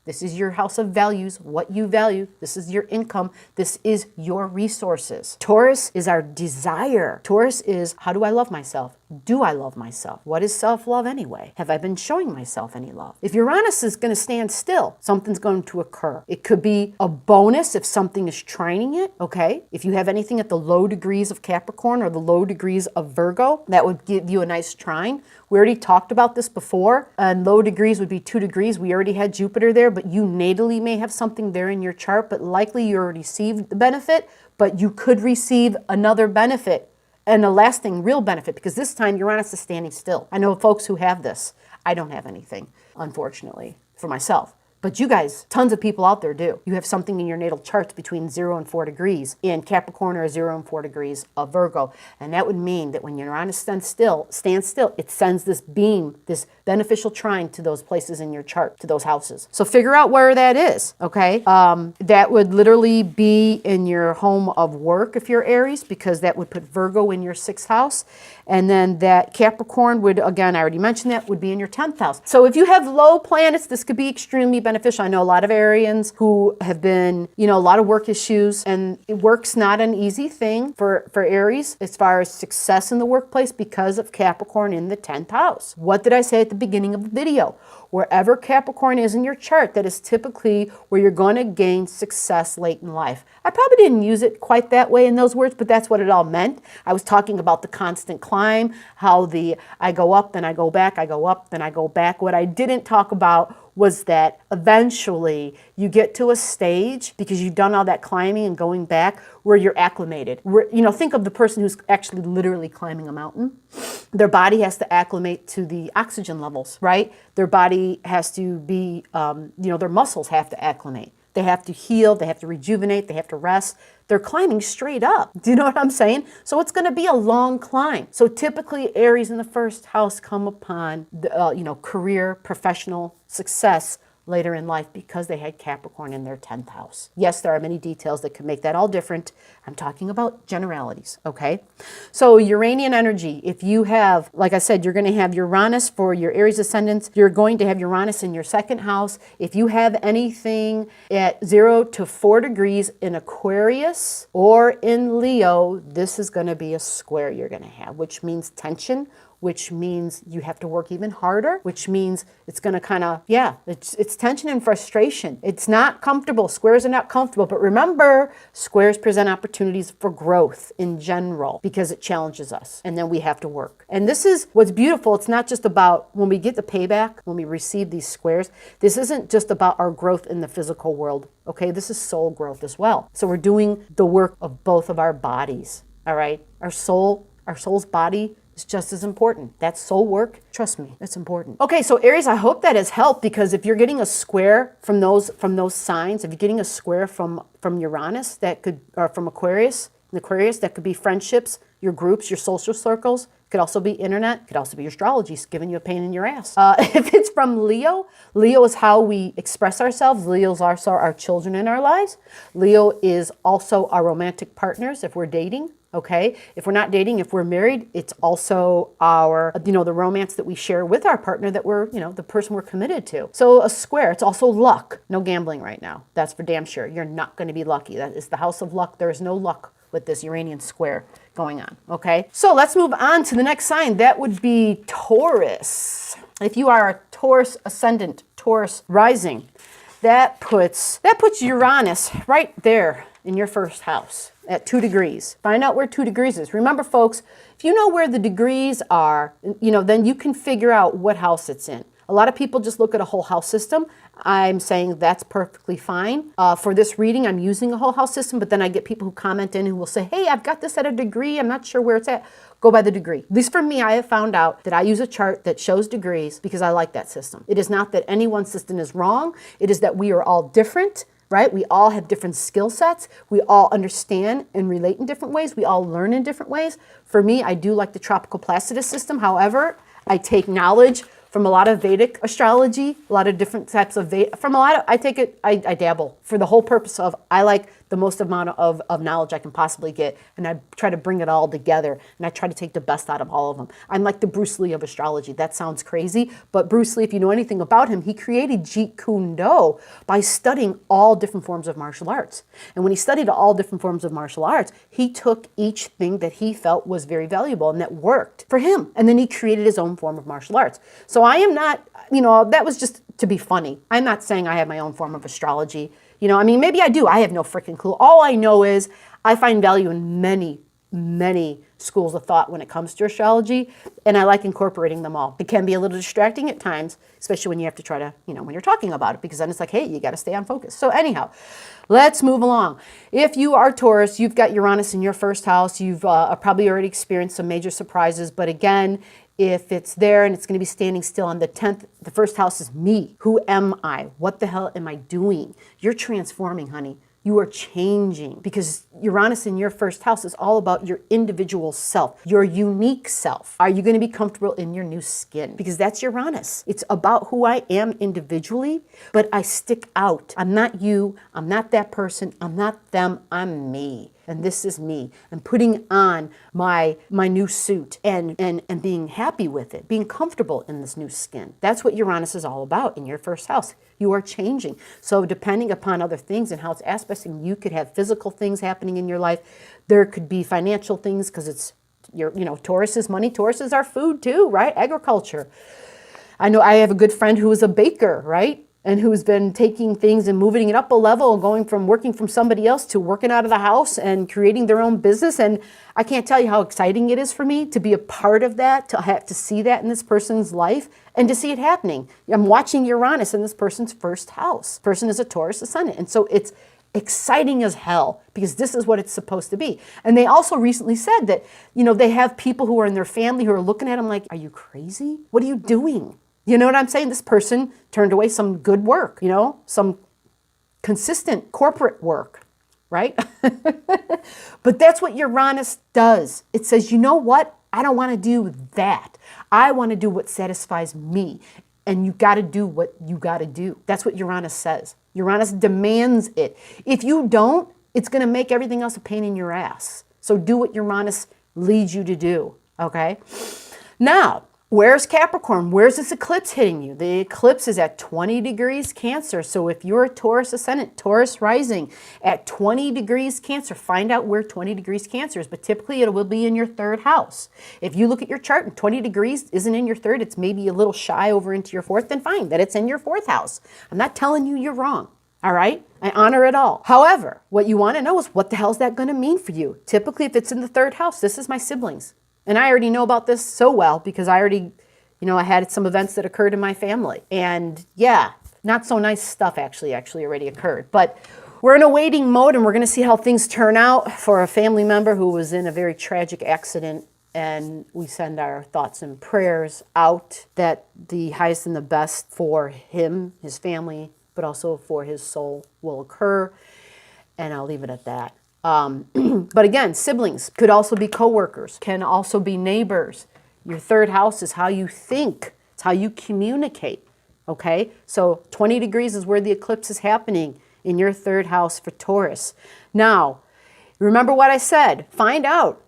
This is your house of values, what you value. This is your income. This is your resources. Taurus is our desire. Taurus is, how do I love myself? Do I love myself? What is self-love anyway? Have I been showing myself any love? If Uranus is going to stand still, something's going to occur. It could be a bonus if something is trining it, okay? If you have anything at the low degrees of Capricorn or the low degrees of Virgo, that would give you a nice trine. We already talked about this before, and low degrees would be 2 degrees. We already had Jupiter there, but you natally may have something there in your chart, but likely you already received the benefit, but you could receive another benefit And a lasting real benefit, because this time Uranus is standing still. I know folks who have this. I don't have anything, unfortunately, for myself. But you guys, tons of people out there do. You have something in your natal charts between 0 and 4 degrees in Capricorn, or 0 and 4 degrees of Virgo. And that would mean that when Uranus stands still, it sends this beam, this beneficial trine to those places in your chart, to those houses. So figure out where that is, okay? That would literally be in your home of work if you're Aries, because that would put Virgo in your 6th house. And then that Capricorn would, again, I already mentioned that, would be in your 10th house. So if you have low planets, this could be extremely beneficial. I know a lot of Arians who have been, a lot of work issues, and work's not an easy thing for Aries as far as success in the workplace because of Capricorn in the 10th house. What did I say at the beginning of the video? Wherever Capricorn is in your chart, that is typically where you're going to gain success late in life. I probably didn't use it quite that way in those words, but that's what it all meant. I was talking about the constant climb, how I go up, then I go back, I go up, then I go back. What I didn't talk about was that eventually you get to a stage, because you've done all that climbing and going back, where you're acclimated. Think of the person who's actually literally climbing a mountain. Their body has to acclimate to the oxygen levels, right? Their body has to be, their muscles have to acclimate. They have to heal, they have to rejuvenate, they have to rest. They're climbing straight up. Do you know what I'm saying? So it's going to be a long climb. So typically Aries in the 1st house come upon the, career, professional success later in life because they had Capricorn in their 10th house. Yes, there are many details that could make that all different. I'm talking about generalities, okay? So Uranian energy, if you have, like I said, you're going to have Uranus for your Aries ascendants. You're going to have Uranus in your 2nd house. If you have anything at 0 to 4 degrees in Aquarius or in Leo, this is going to be a square you're going to have, which means tension, which means you have to work even harder, which means it's going to kind of, it's tension and frustration. It's not comfortable. Squares are not comfortable. But remember, squares present opportunities for growth in general because it challenges us. And then we have to work. And this is what's beautiful. It's not just about when we get the payback, when we receive these squares. This isn't just about our growth in the physical world. Okay, this is soul growth as well. So we're doing the work of both of our bodies. All right, our soul's body, just as important. That's soul work. Trust me, it's important. Okay, so Aries, I hope that has helped, because if you're getting a square from those signs, if you're getting a square from Uranus, that could, or from Aquarius, that could be friendships, your groups, your social circles. It could also be internet. It could also be astrology, giving you a pain in your ass. If it's from Leo, Leo is how we express ourselves. Leo's also our children in our lives. Leo is also our romantic partners if we're dating. Okay, if we're not dating, if we're married, it's also our, the romance that we share with our partner, that we're, the person we're committed to. So a square, it's also luck. No gambling right now. That's for damn sure. You're not going to be lucky. That is the house of luck. There is no luck with this Uranian square going on. Okay, so let's move on to the next sign. That would be Taurus. If you are a Taurus ascendant, Taurus rising, that puts Uranus right there in your 1st house at 2 degrees. Find out where 2 degrees is. Remember, folks, if you know where the degrees are, then you can figure out what house it's in. A lot of people just look at a whole house system. I'm saying that's perfectly fine. For this reading, I'm using a whole house system, but then I get people who comment in who will say, hey, I've got this at a degree. I'm not sure where it's at. Go by the degree. At least for me, I have found out that I use a chart that shows degrees because I like that system. It is not that any one system is wrong. It is that we are all different. Right? We all have different skill sets. We all understand and relate in different ways. We all learn in different ways. For me, I do like the tropical Placidus system. However, I take knowledge from a lot of Vedic astrology, a lot of different types of I dabble for the whole purpose of, I like the most amount of knowledge I can possibly get, and I try to bring it all together, and I try to take the best out of all of them. I'm like the Bruce Lee of astrology. That sounds crazy, but Bruce Lee, if you know anything about him, he created Jeet Kune Do by studying all different forms of martial arts. And when he studied all different forms of martial arts, he took each thing that he felt was very valuable and that worked for him, and then he created his own form of martial arts. So I am not, that was just to be funny. I'm not saying I have my own form of astrology. Maybe I do. I have no freaking clue. All I know is I find value in many many schools of thought when it comes to astrology, and I like incorporating them all. It can be a little distracting at times, especially when you have to try to, when you're talking about it, because then it's like, hey, you got to stay on focus. So anyhow, let's move along. If you are Taurus, you've got Uranus in your first house. You've probably already experienced some major surprises, but again, if it's there and it's going to be standing still on the 10th, the first house is me. Who am I? What the hell am I doing? You're transforming, honey. You are changing, because Uranus in your first house is all about your individual self, your unique self. Are you going to be comfortable in your new skin? Because that's Uranus. It's about who I am individually, but I stick out. I'm not you. I'm not that person. I'm not them. I'm me. And this is me. I'm putting on my new suit and being happy with it, being comfortable in this new skin. That's what Uranus is all about in your first house. You are changing. So depending upon other things and how it's aspecting, you could have physical things happening in your life. There could be financial things, because it's Taurus is money. Taurus is our food too, right? Agriculture. I know I have a good friend who is a baker, right? And who's been taking things and moving it up a level, going from working from somebody else to working out of the house and creating their own business. And I can't tell you how exciting it is for me to be a part of that, to have to see that in this person's life and to see it happening. I'm watching Uranus in this person's first house. Person is a Taurus ascendant. And so it's exciting as hell, because this is what it's supposed to be. And they also recently said that, they have people who are in their family who are looking at them like, are you crazy? What are you doing? You know what I'm saying? This person turned away some good work, some consistent corporate work, right? But that's what Uranus does. It says, you know what? I don't want to do that. I want to do what satisfies me. And you got to do what you got to do. That's what Uranus says. Uranus demands it. If you don't, it's going to make everything else a pain in your ass. So do what Uranus leads you to do, okay? Now, where's Capricorn? Where's this eclipse hitting you? The eclipse is at 20 degrees Cancer. So if you're a Taurus ascendant, Taurus rising at 20 degrees Cancer, find out where 20 degrees Cancer is. But typically it will be in your third house. If you look at your chart and 20 degrees isn't in your third, it's maybe a little shy over into your fourth, then fine, that it's in your fourth house. I'm not telling you you're wrong. All right? I honor it all. However, what you want to know is, what the hell is that going to mean for you? Typically, if it's in the third house, this is my siblings. And I already know about this so well, because I already, I had some events that occurred in my family. And yeah, not so nice stuff actually already occurred. But we're in a waiting mode, and we're going to see how things turn out for a family member who was in a very tragic accident. And we send our thoughts and prayers out that the highest and the best for him, his family, but also for his soul will occur. And I'll leave it at that. But again, siblings could also be coworkers, can also be neighbors. Your third house is how you think. It's how you communicate. Okay? So 20 degrees is where the eclipse is happening in your third house for Taurus. Now, remember what I said. Find out.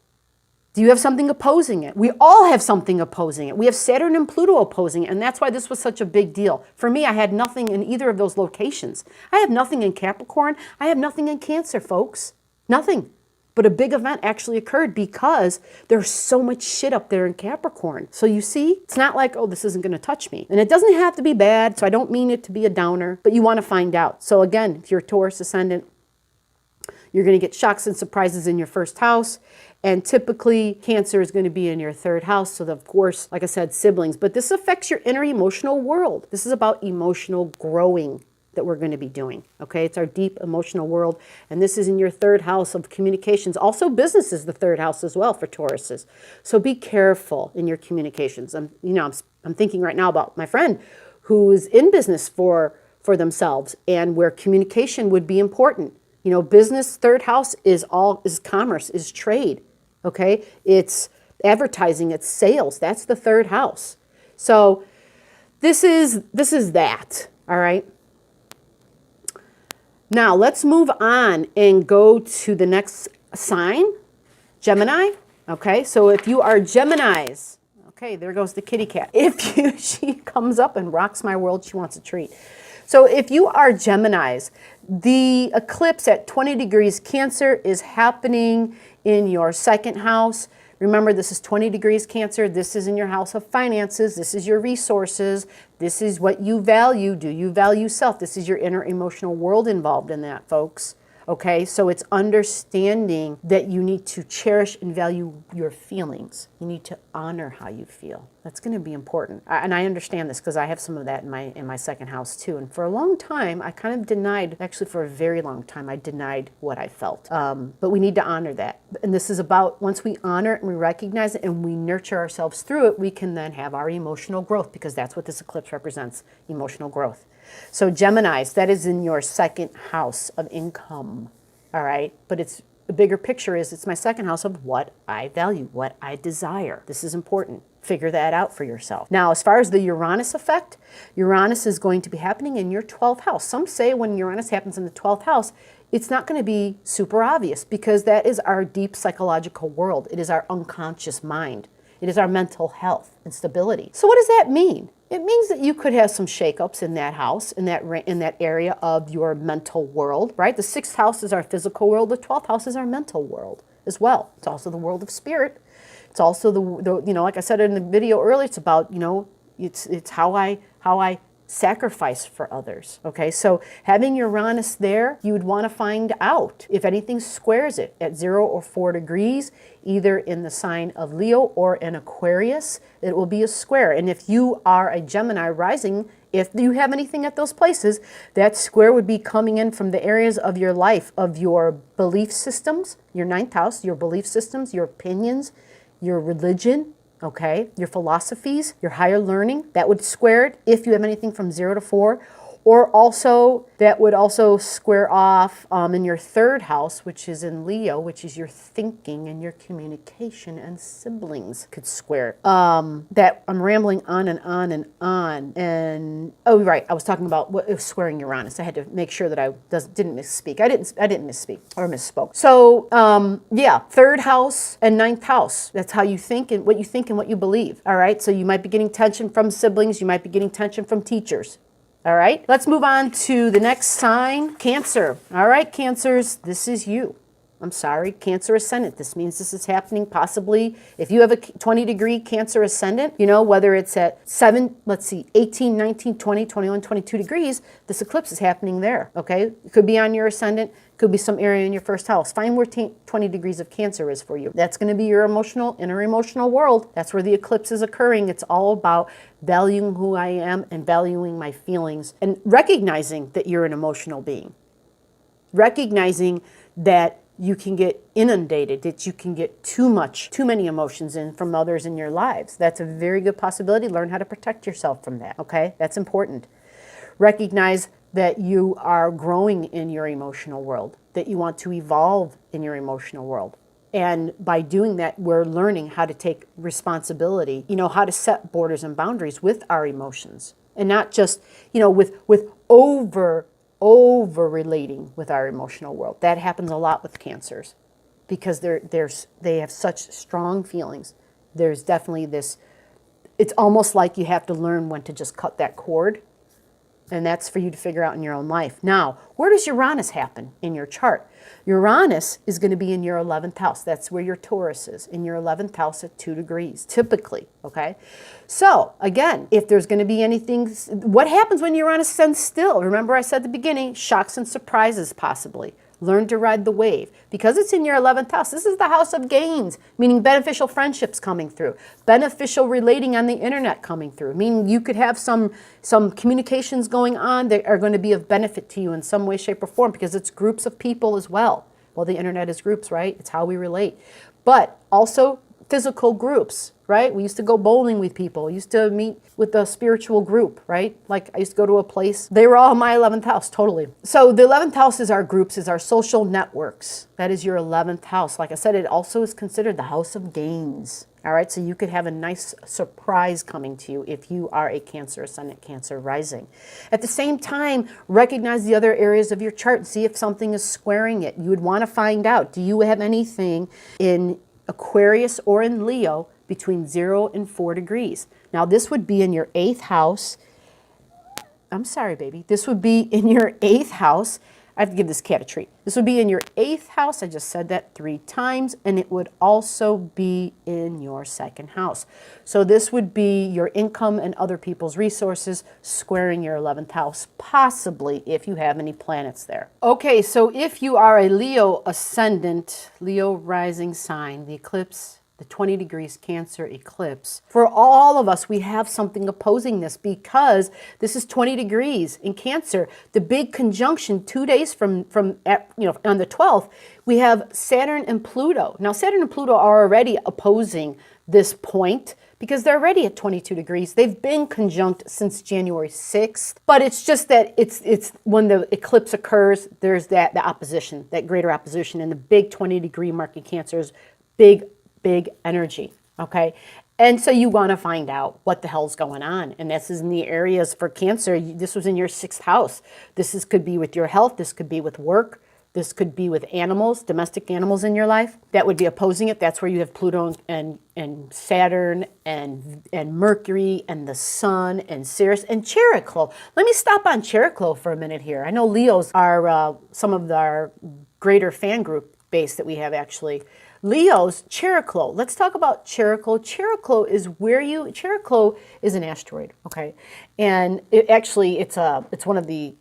Do you have something opposing it? We all have something opposing it. We have Saturn and Pluto opposing it, and that's why this was such a big deal. For me, I had nothing in either of those locations. I have nothing in Capricorn. I have nothing in Cancer, folks. Nothing. But a big event actually occurred because there's so much shit up there in Capricorn. So you see, it's not like, oh, this isn't going to touch me. And it doesn't have to be bad, so I don't mean it to be a downer, but you want to find out. So again, if you're a Taurus ascendant, you're going to get shocks and surprises in your first house. And typically, Cancer is going to be in your third house. So, of course, like I said, siblings. But this affects your inner emotional world. This is about emotional growing that we're going to be doing. Okay, it's our deep emotional world. And this is in your third house of communications. Also, business is the third house as well for Tauruses. So be careful in your communications. I'm thinking right now about my friend who's in business for themselves, and where communication would be important. Business, third house is commerce, is trade. Okay, it's advertising, it's sales. That's the third house. So this is that. All right. Now let's move on and go to the next sign, Gemini. Okay, so if you are Geminis, okay, there goes the kitty cat. She comes up and rocks my world, she wants a treat. So if you are Geminis, the eclipse at 20 degrees Cancer is happening in your second house. Remember, this is 20 degrees Cancer. This is in your house of finances. This is your resources. This is what you value. Do you value self? This is your inner emotional world involved in that, folks. Okay, so it's understanding that you need to cherish and value your feelings. You need to honor how you feel. That's going to be important. And I understand this because I have some of that in my second house too. And for a long time, I kind of denied, actually for a very long time, I denied what I felt. But we need to honor that. And this is about, once we honor it and we recognize it and we nurture ourselves through it, we can then have our emotional growth, because that's what this eclipse represents, emotional growth. So Geminis, that is in your second house of income, all right? But it's the bigger picture is it's my second house of what I value, what I desire. This is important. Figure that out for yourself. Now, as far as the Uranus effect, Uranus is going to be happening in your 12th house. Some say when Uranus happens in the 12th house, it's not going to be super obvious, because that is our deep psychological world. It is our unconscious mind. It is our mental health and stability. So what does that mean? It means that you could have some shakeups in that house, in that area of your mental world, right? The 6th house is our physical world. The 12th house is our mental world as well. It's also the world of spirit. It's also the you know, like I said in the video earlier, it's about, you know, it's how I sacrifice for others. Okay, so having Uranus there, you would want to find out if anything squares it at 0 or 4 degrees, either in the sign of Leo or in Aquarius. It will be a square. And if you are a Gemini rising, if you have anything at those places, that square would be coming in from the areas of your life, of your belief systems, your 9th house, your belief systems, your opinions, your religion, okay, your philosophies, your higher learning. That would square it if you have anything from 0 to 4. Or also, that would also square off in your 3rd house, which is in Leo, which is your thinking and your communication, and siblings could square. That I'm rambling on and on and on. And oh, right, I was talking about what was squaring Uranus. I had to make sure that I didn't misspeak. I didn't misspeak or misspoke. So yeah, 3rd house and 9th house. That's how you think and what you believe. All right. So you might be getting tension from siblings. You might be getting tension from teachers. All right, let's move on to the next sign, Cancer. All right, Cancers, this is you. I'm sorry, Cancer ascendant. This means this is happening possibly if you have a 20-degree Cancer ascendant, you know, whether it's at 18, 19, 20, 21, 22 degrees, this eclipse is happening there, okay? It could be on your ascendant, could be some area in your 1st house. Find where 20 degrees of Cancer is for you. That's going to be your inner emotional world. That's where the eclipse is occurring. It's all about valuing who I am and valuing my feelings and recognizing that you're an emotional being. Recognizing that you can get inundated, that you can get too many emotions in from others in your lives. That's a very good possibility. Learn how to protect yourself from that, okay? That's important. Recognize that you are growing in your emotional world, that you want to evolve in your emotional world. And by doing that, we're learning how to take responsibility, you know, how to set borders and boundaries with our emotions, and not just, you know, with over relating with our emotional world. That happens a lot with Cancers because they have such strong feelings. There's definitely this, it's almost like you have to learn when to just cut that cord. And that's for you to figure out in your own life. Now, where does Uranus happen in your chart? Uranus is going to be in your 11th house. That's where your Taurus is, in your 11th house at 2 degrees, typically, okay? So, again, if there's going to be anything, what happens when Uranus stands still? Remember I said at the beginning, shocks and surprises possibly. Learn to ride the wave. Because it's in your 11th house, this is the house of gains, meaning beneficial friendships coming through, beneficial relating on the internet coming through, meaning you could have some communications going on that are going to be of benefit to you in some way, shape, or form, because it's groups of people as well. Well, the internet is groups, right? It's how we relate. But also physical groups, right? We used to go bowling with people. We used to meet with a spiritual group, right? Like I used to go to a place. They were all my 11th house, totally. So the 11th house is our groups, is our social networks. That is your 11th house. Like I said, it also is considered the house of gains. All right, so you could have a nice surprise coming to you if you are a Cancer ascendant, Cancer rising. At the same time, recognize the other areas of your chart and see if something is squaring it. You would want to find out, do you have anything in Aquarius or in Leo between 0 and 4 degrees? Now, this would be in your 8th house. I'm sorry, baby. This would be in your 8th house I have to give this cat a treat. This would be in your 8th house. I just said that 3 times. And it would also be in your 2nd house. So this would be your income and other people's resources squaring your 11th house, possibly if you have any planets there. Okay, so if you are a Leo ascendant, Leo rising sign, the eclipse, the 20 degrees Cancer eclipse. For all of us, we have something opposing this because this is 20 degrees in Cancer. The big conjunction 2 days from on the 12th, we have Saturn and Pluto. Now, Saturn and Pluto are already opposing this point because they're already at 22 degrees. They've been conjunct since January 6th, but it's just that it's when the eclipse occurs, there's the opposition, that greater opposition, and the big 20 degree mark in Cancer is big energy, okay? And so you want to find out what the hell's going on. And this is in the areas for Cancer. This was in your 6th house. This could be with your health. This could be with work. This could be with animals, domestic animals in your life. That would be opposing it. That's where you have Pluto and Saturn and Mercury and the Sun and Sirius and Cheroklo. Let me stop on Cheroklo for a minute here. I know Leos are some of our greater fan group base that we have actually. Leo's, Cheroklo. Let's talk about Cheroklo. Cheroklo is an asteroid, okay? And it's one of the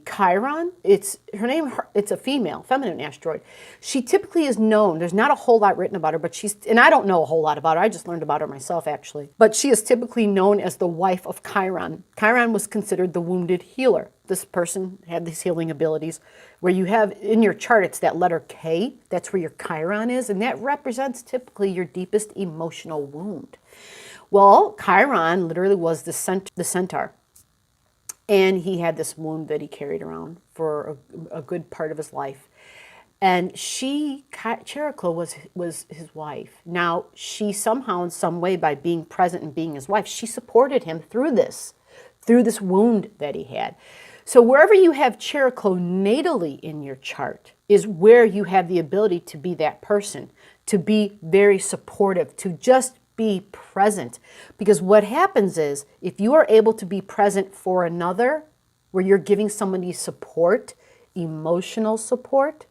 Chiron. It's a female, feminine asteroid. She typically is known, there's not a whole lot written about her, but and I don't know a whole lot about her, I just learned about her myself actually. But she is typically known as the wife of Chiron. Chiron was considered the wounded healer. This person had these healing abilities where you have in your chart, it's that letter K, that's where your Chiron is, and that represents typically your deepest emotional wound. Well, Chiron literally was the centaur. And he had this wound that he carried around for a good part of his life. And Cheroklo was his wife. Now, she somehow, in some way, by being present and being his wife, she supported him through this wound that he had. So wherever you have Cheroklo natally in your chart is where you have the ability to be that person, to be very supportive, to just be present. Because what happens is, if you are able to be present for another, where you're giving somebody support, emotional support,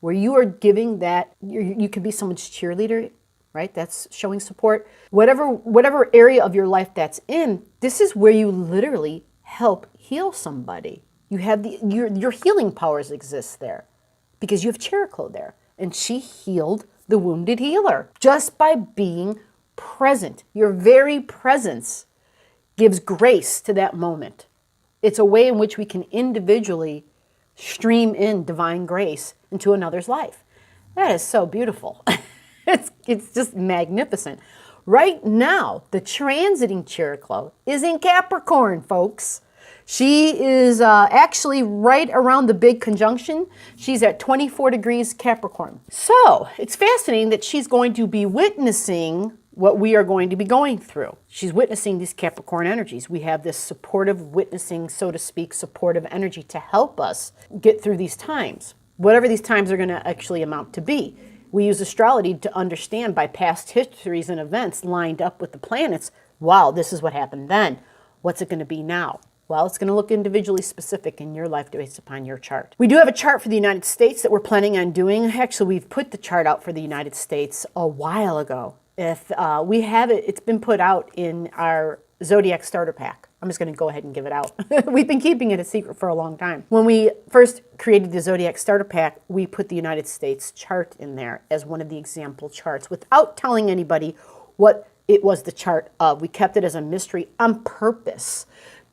where you are giving that, you can be someone's cheerleader, right? That's showing support. Whatever area of your life that's in, this is where you literally help heal somebody. You have your healing powers exist there because you have Cheroklo there. And she healed the wounded healer just by being present. Your very presence gives grace to that moment. It's a way in which we can individually stream in divine grace into another's life. That is so beautiful. It's just magnificent. Right now, the transiting Cheroklo is in Capricorn, folks. She is actually right around the big conjunction. She's at 24 degrees Capricorn. So it's fascinating that she's going to be witnessing what we are going to be going through. She's witnessing these Capricorn energies. We have this supportive witnessing, so to speak, supportive energy to help us get through these times, whatever these times are going to actually amount to be. We use astrology to understand by past histories and events lined up with the planets, wow, this is what happened then. What's it going to be now? Well, it's going to look individually specific in your life based upon your chart. We do have a chart for the United States that we're planning on doing. Actually, we've put the chart out for the United States a while ago. If we have it, it's been put out in our Zodiac starter pack. I'm just going to go ahead and give it out. We've been keeping it a secret for a long time. When we first created the Zodiac starter pack, we put the United States chart in there as one of the example charts without telling anybody what it was the chart of. We kept it as a mystery on purpose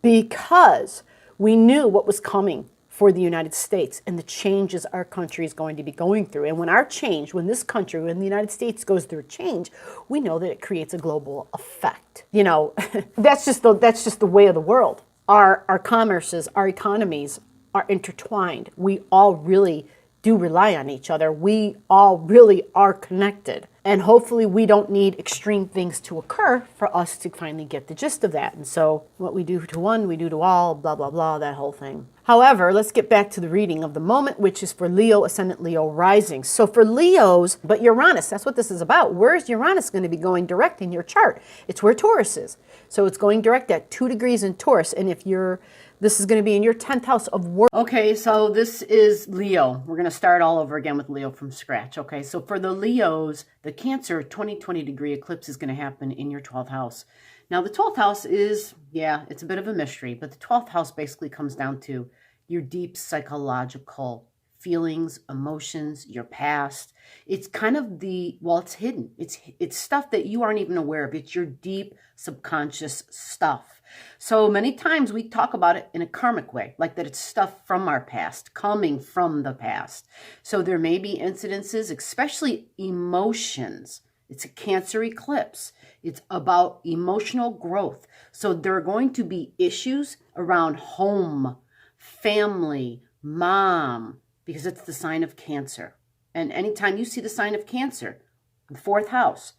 because we knew what was coming for the United States and the changes our country is going to be going through. And when this country, when the United States goes through change, we know that it creates a global effect. You know, that's just the way of the world. Our commerces, our economies are intertwined. We all really do rely on each other. We all really are connected. And hopefully we don't need extreme things to occur for us to finally get the gist of that. And so what we do to one, we do to all, blah, blah, blah, that whole thing. However, let's get back to the reading of the moment, which is for Leo, Ascendant Leo, Rising. So for Leos, but Uranus, that's what this is about. Where's Uranus going to be going direct in your chart? It's where Taurus is. So it's going direct at 2 degrees in Taurus. And if you're This is going to be in your 10th house of work. Okay, so this is Leo. We're going to start all over again with Leo from scratch. Okay, so for the Leos, the Cancer 2020 degree eclipse is going to happen in your 12th house. Now, the 12th house is, yeah, it's a bit of a mystery, but the 12th house basically comes down to your deep psychological feelings, emotions, your past. It's kind of well, it's hidden. It's stuff that you aren't even aware of. It's your deep subconscious stuff. So many times we talk about it in a karmic way, like that it's stuff from our past, coming from the past. So there may be incidences, especially emotions. It's a Cancer eclipse. It's about emotional growth. So there are going to be issues around home, family, mom, because it's the sign of Cancer. And anytime you see the sign of Cancer, the 4th house,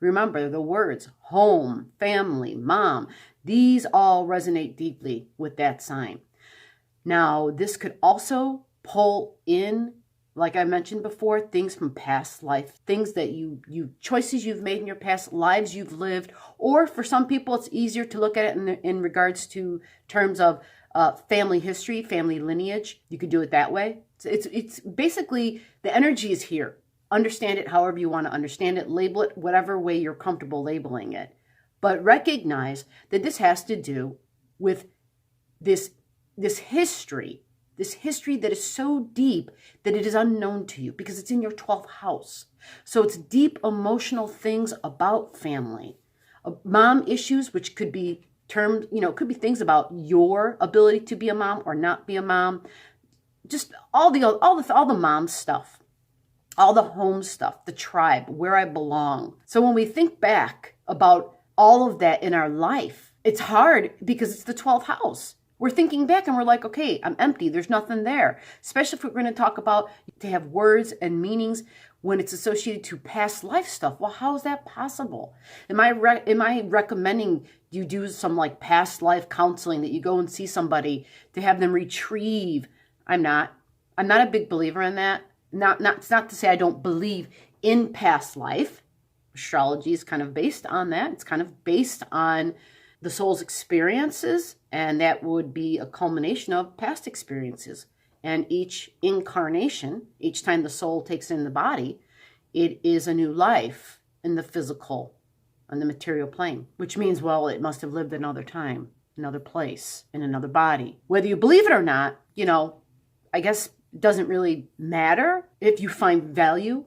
remember the words home, family, mom. These all resonate deeply with that sign. Now, this could also pull in, like I mentioned before, things from past life, things that choices you've made in your past, lives you've lived, or for some people, it's easier to look at it in regards to terms of family history, family lineage. You could do it that way. It's basically the energy is here. Understand it however you want to understand it. Label it whatever way you're comfortable labeling it. But recognize that this has to do with this history that is so deep that it is unknown to you because it's in your 12th house. So it's deep emotional things about family, mom issues, which could be termed, could be things about your ability to be a mom or not be a mom. Just all the mom stuff, all the home stuff, the tribe, where I belong. So when we think back about all of that in our life, it's hard because it's the 12th house. We're thinking back and we're like, okay, I'm empty. There's nothing there. Especially if we're going to talk about to have words and meanings when it's associated to past life stuff. Well, how is that possible? Am I recommending you do some like past life counseling, that you go and see somebody to have them retrieve? I'm not a big believer in that. It's not to say I don't believe in past life. Astrology is kind of based on that. It's kind of based on the soul's experiences, and that would be a culmination of past experiences. And each incarnation, each time the soul takes in the body, it is a new life in the physical, on the material plane, which means, well, it must have lived another time, another place, in another body. Whether you believe it or not, I guess it doesn't really matter if you find value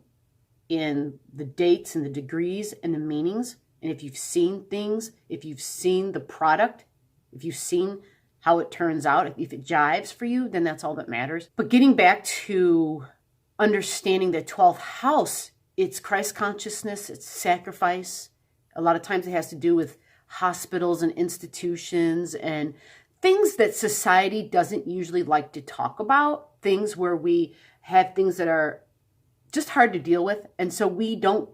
in the dates and the degrees and the meanings. And if you've seen things, if you've seen the product, if you've seen how it turns out, if it jives for you, then that's all that matters. But getting back to understanding the 12th house, it's Christ consciousness, it's sacrifice. A lot of times it has to do with hospitals and institutions and things that society doesn't usually like to talk about, things where we have things that are just hard to deal with. And so we don't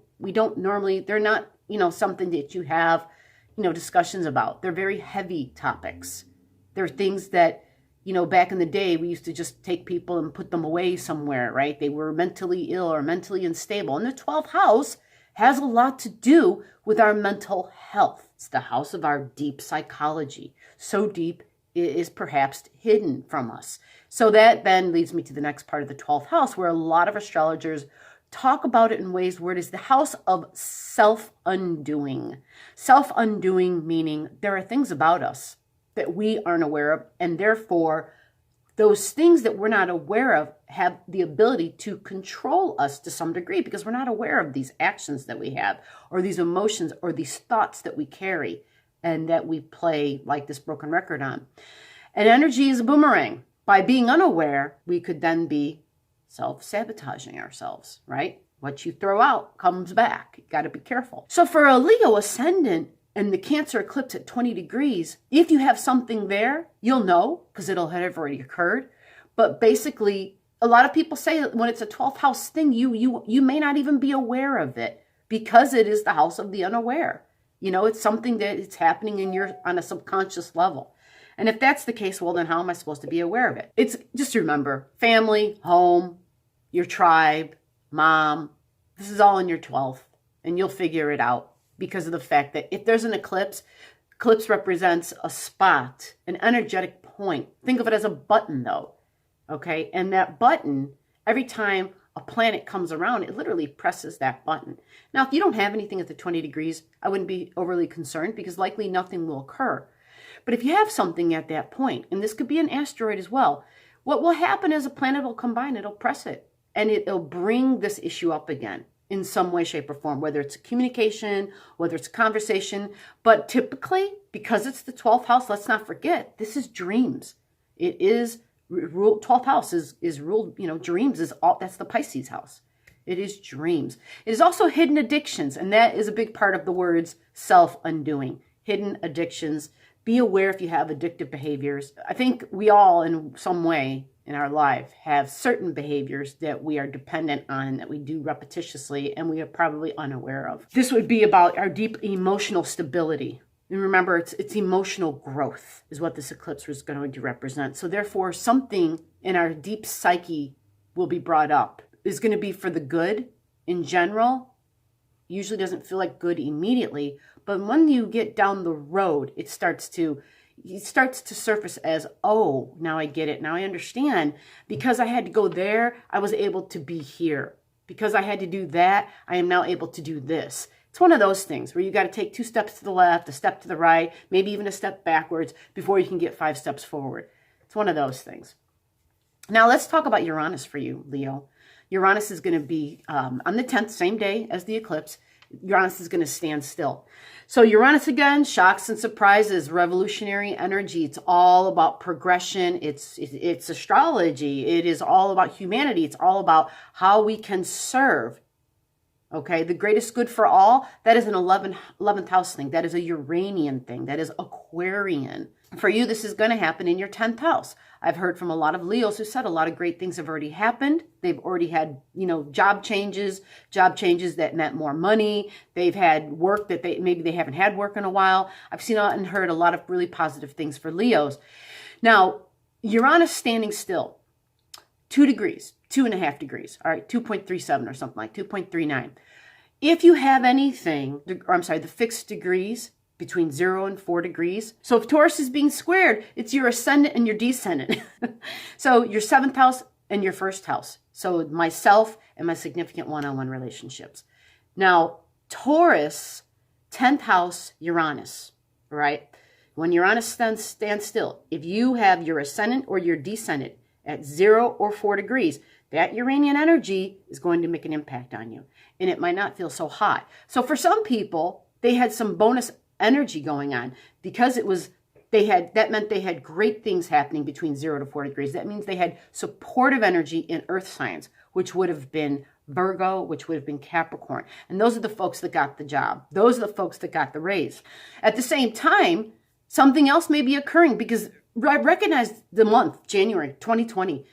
normally, they're not, something that you have, discussions about. They're very heavy topics. They're things that, back in the day, we used to just take people and put them away somewhere, right? They were mentally ill or mentally unstable. And the 12th house has a lot to do with our mental health. It's the house of our deep psychology. So deep, it is perhaps hidden from us. So that then leads me to the next part of the 12th house, where a lot of astrologers talk about it in ways where it is the house of self-undoing. Self-undoing meaning there are things about us that we aren't aware of, and therefore those things that we're not aware of have the ability to control us to some degree because we're not aware of these actions that we have or these emotions or these thoughts that we carry and that we play like this broken record on. And energy is a boomerang. By being unaware, we could then be self-sabotaging ourselves, right? What you throw out comes back. You got to be careful. So for a Leo ascendant and the Cancer eclipse at 20 degrees, if you have something there, you'll know because it'll have already occurred. But basically, a lot of people say that when it's a 12th house thing, you may not even be aware of it because it is the house of the unaware. It's something that it's happening on a subconscious level. And if that's the case, well, then how am I supposed to be aware of it? It's just remember, family, home, your tribe, mom, this is all in your 12th, and you'll figure it out because of the fact that if there's an eclipse represents a spot, an energetic point. Think of it as a button though, okay? And that button, every time a planet comes around, it literally presses that button. Now, if you don't have anything at the 20 degrees, I wouldn't be overly concerned because likely nothing will occur. But if you have something at that point, and this could be an asteroid as well, what will happen is a planet will combine, it'll press it, and it'll bring this issue up again in some way, shape, or form, whether it's a communication, whether it's a conversation. But typically, because it's the 12th house, let's not forget, this is dreams. It is, 12th house is ruled, dreams is all, that's the Pisces house. It is dreams. It is also hidden addictions, and that is a big part of the words self-undoing. Hidden addictions. Be aware if you have addictive behaviors. I think we all, in some way in our life, have certain behaviors that we are dependent on, that we do repetitiously, and we are probably unaware of. This would be about our deep emotional stability. And remember, it's emotional growth is what this eclipse was going to represent. So therefore, something in our deep psyche will be brought up. Is going to be for the good in general. Usually doesn't feel like good immediately, but when you get down the road, it starts to surface as, oh, now I get it. Now I understand. Because I had to go there, I was able to be here. Because I had to do that, I am now able to do this. It's one of those things where you got to take 2 steps to the left, a step to the right, maybe even a step backwards before you can get 5 steps forward. It's one of those things. Now let's talk about Uranus for you, Leo. Uranus is going to be on the 10th, same day as the eclipse. Uranus is going to stand still. So Uranus again, shocks and surprises, revolutionary energy. It's all about progression. It's astrology. It is all about humanity. It's all about how we can serve. Okay, the greatest good for all, that is an 11th house thing. That is a Uranian thing. That is Aquarian. For you, this is going to happen in your 10th house. I've heard from a lot of Leos who said a lot of great things have already happened. They've already had, job changes that meant more money. They've had work that maybe they haven't had work in a while. I've seen and heard a lot of really positive things for Leos. Now, Uranus standing still, 2 degrees, 2.5 degrees, all right, 2.37 or something like 2.39. If you have anything, the fixed degrees, between 0 and 4 degrees. So if Taurus is being squared, it's your ascendant and your descendant. So your 7th house and your 1st house. So myself and my significant one-on-one relationships. Now, Taurus, 10th house, Uranus, right? When Uranus stands still, if you have your ascendant or your descendant at 0 or 4 degrees, that Uranian energy is going to make an impact on you. And it might not feel so hot. So for some people, they had some bonus energy going on because that meant they had great things happening between 0 to 4 degrees. That means they had supportive energy in earth signs, which would have been Virgo, which would have been Capricorn. And those are the folks that got the job. Those are the folks that got the raise. At the same time, something else may be occurring because I recognize the month, January 2020.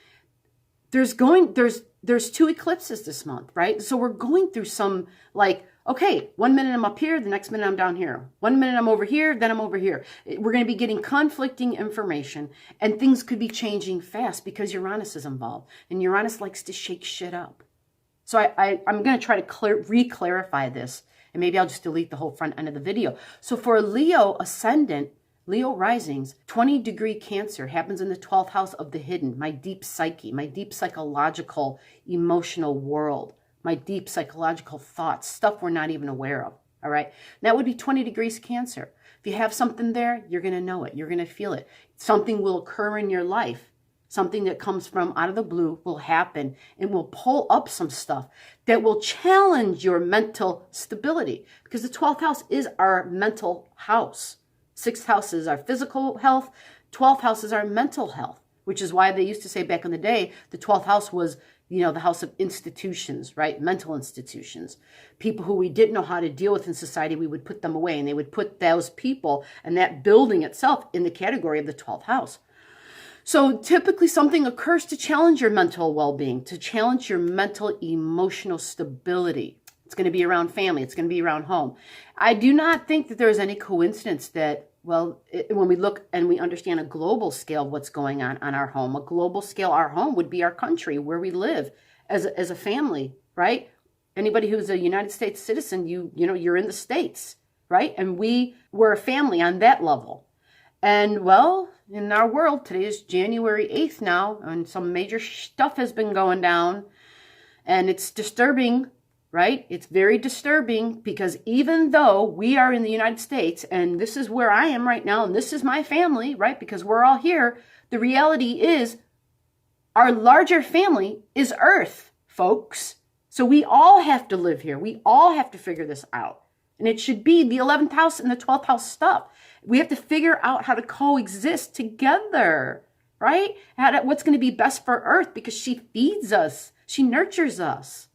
There's 2 eclipses this month, right? So we're going through some okay, 1 minute I'm up here, the next minute I'm down here. 1 minute I'm over here, then I'm over here. We're going to be getting conflicting information, and things could be changing fast because Uranus is involved, and Uranus likes to shake shit up. So I'm going to try to re-clarify this, and maybe I'll just delete the whole front end of the video. So for Leo ascendant, Leo risings, 20-degree Cancer happens in the 12th house of the hidden, my deep psyche, my deep psychological, emotional world. My deep psychological thoughts, stuff we're not even aware of, all right? That would be 20 degrees Cancer. If you have something there, you're going to know it. You're going to feel it. Something will occur in your life. Something that comes from out of the blue will happen and will pull up some stuff that will challenge your mental stability because the 12th house is our mental house. 6th house is our physical health. 12th house is our mental health, which is why they used to say back in the day, the 12th house was the house of institutions, right? Mental institutions. People who we didn't know how to deal with in society, we would put them away, and they would put those people and that building itself in the category of the 12th house. So typically something occurs to challenge your mental well-being, to challenge your mental emotional stability. It's going to be around family. It's going to be around home. I do not think that there is any coincidence that when we look and we understand a global scale of what's going on our home, a global scale, our home would be our country where we live as a family, right? Anybody who's a United States citizen, you're in the States, right? And we're a family on that level. And well, in our world, today is January 8th now, and some major stuff has been going down. And it's disturbing, right? It's very disturbing because even though we are in the United States, and this is where I am right now, and this is my family, right? Because we're all here, the reality is our larger family is Earth, folks. So we all have to live here. We all have to figure this out. And it should be the 11th house and the 12th house stuff. We have to figure out how to coexist together, right? What's going to be best for Earth, because she feeds us. She nurtures us.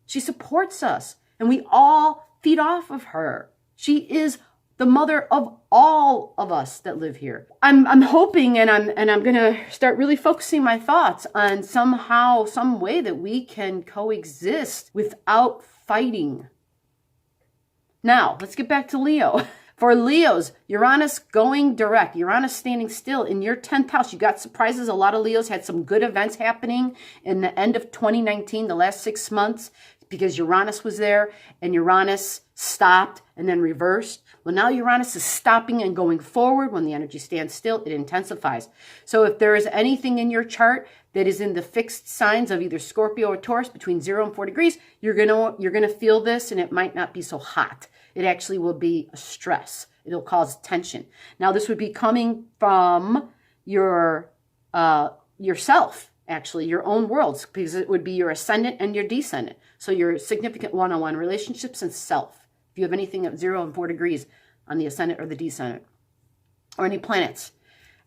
She supports us. And we all feed off of her. She is the mother of all of us that live here. I'm hoping, and I'm going to start really focusing my thoughts on somehow, some way that we can coexist without fighting. Now, let's get back to Leo. For Leos, Uranus going direct, Uranus standing still in your 10th house. You got surprises. A lot of Leos had some good events happening in the end of 2019, the last 6 months, because Uranus was there and Uranus stopped and then reversed. Well, now Uranus is stopping and going forward. When the energy stands still, it intensifies. So if there is anything in your chart that is in the fixed signs of either Scorpio or Taurus between 0 and 4 degrees, you're gonna feel this, and it might not be so hot. It actually will be a stress. It'll cause tension. Now, this would be coming from your yourself, actually, your own worlds, because it would be your ascendant and your descendant. So your significant one-on-one relationships and self. If you have anything at 0 and 4 degrees on the ascendant or the descendant, or any planets,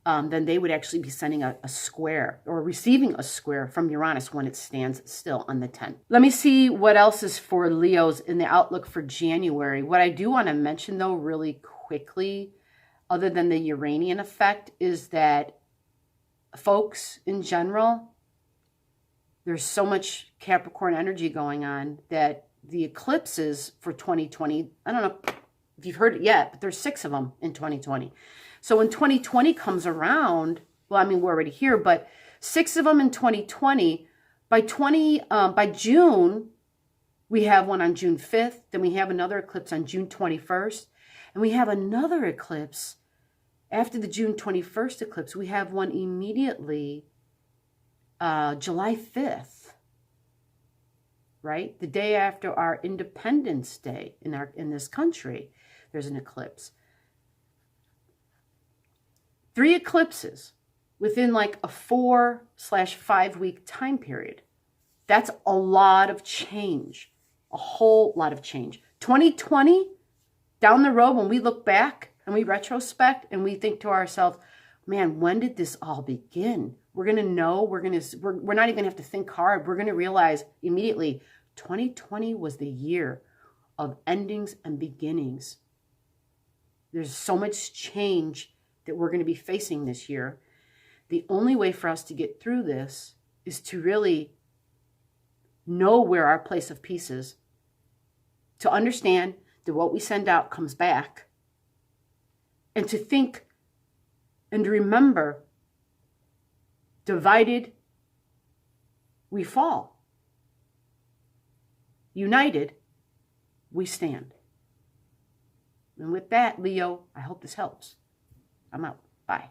then they would actually be sending a square or receiving a square from Uranus when it stands still on the 10th. Let me see what else is for Leos in the outlook for January. What I do want to mention, though, really quickly, other than the Uranian effect, is that folks in general, there's so much Capricorn energy going on that the eclipses for 2020, I don't know if you've heard it yet, but there's 6 of them in 2020. So when 2020 comes around, well, I mean, we're already here, but 6 of them in 2020. By June, we have one on June 5th. Then we have another eclipse on June 21st. And we have another eclipse after the June 21st eclipse. We have one immediately July 5th, right? The day after our Independence Day in this country, there's an eclipse. 3 eclipses within like a 4/5 week time period. That's a lot of change, a whole lot of change. 2020, down the road, when we look back and we retrospect and we think to ourselves, man, when did this all begin? We're going to know, we're not even going to have to think hard. We're going to realize immediately 2020 was the year of endings and beginnings. There's so much change that we're going to be facing this year. The only way for us to get through this is to really know where our place of peace is, to understand that what we send out comes back, and to think and to remember, divided, we fall. United, we stand. And with that, Leo, I hope this helps. I'm out. Bye.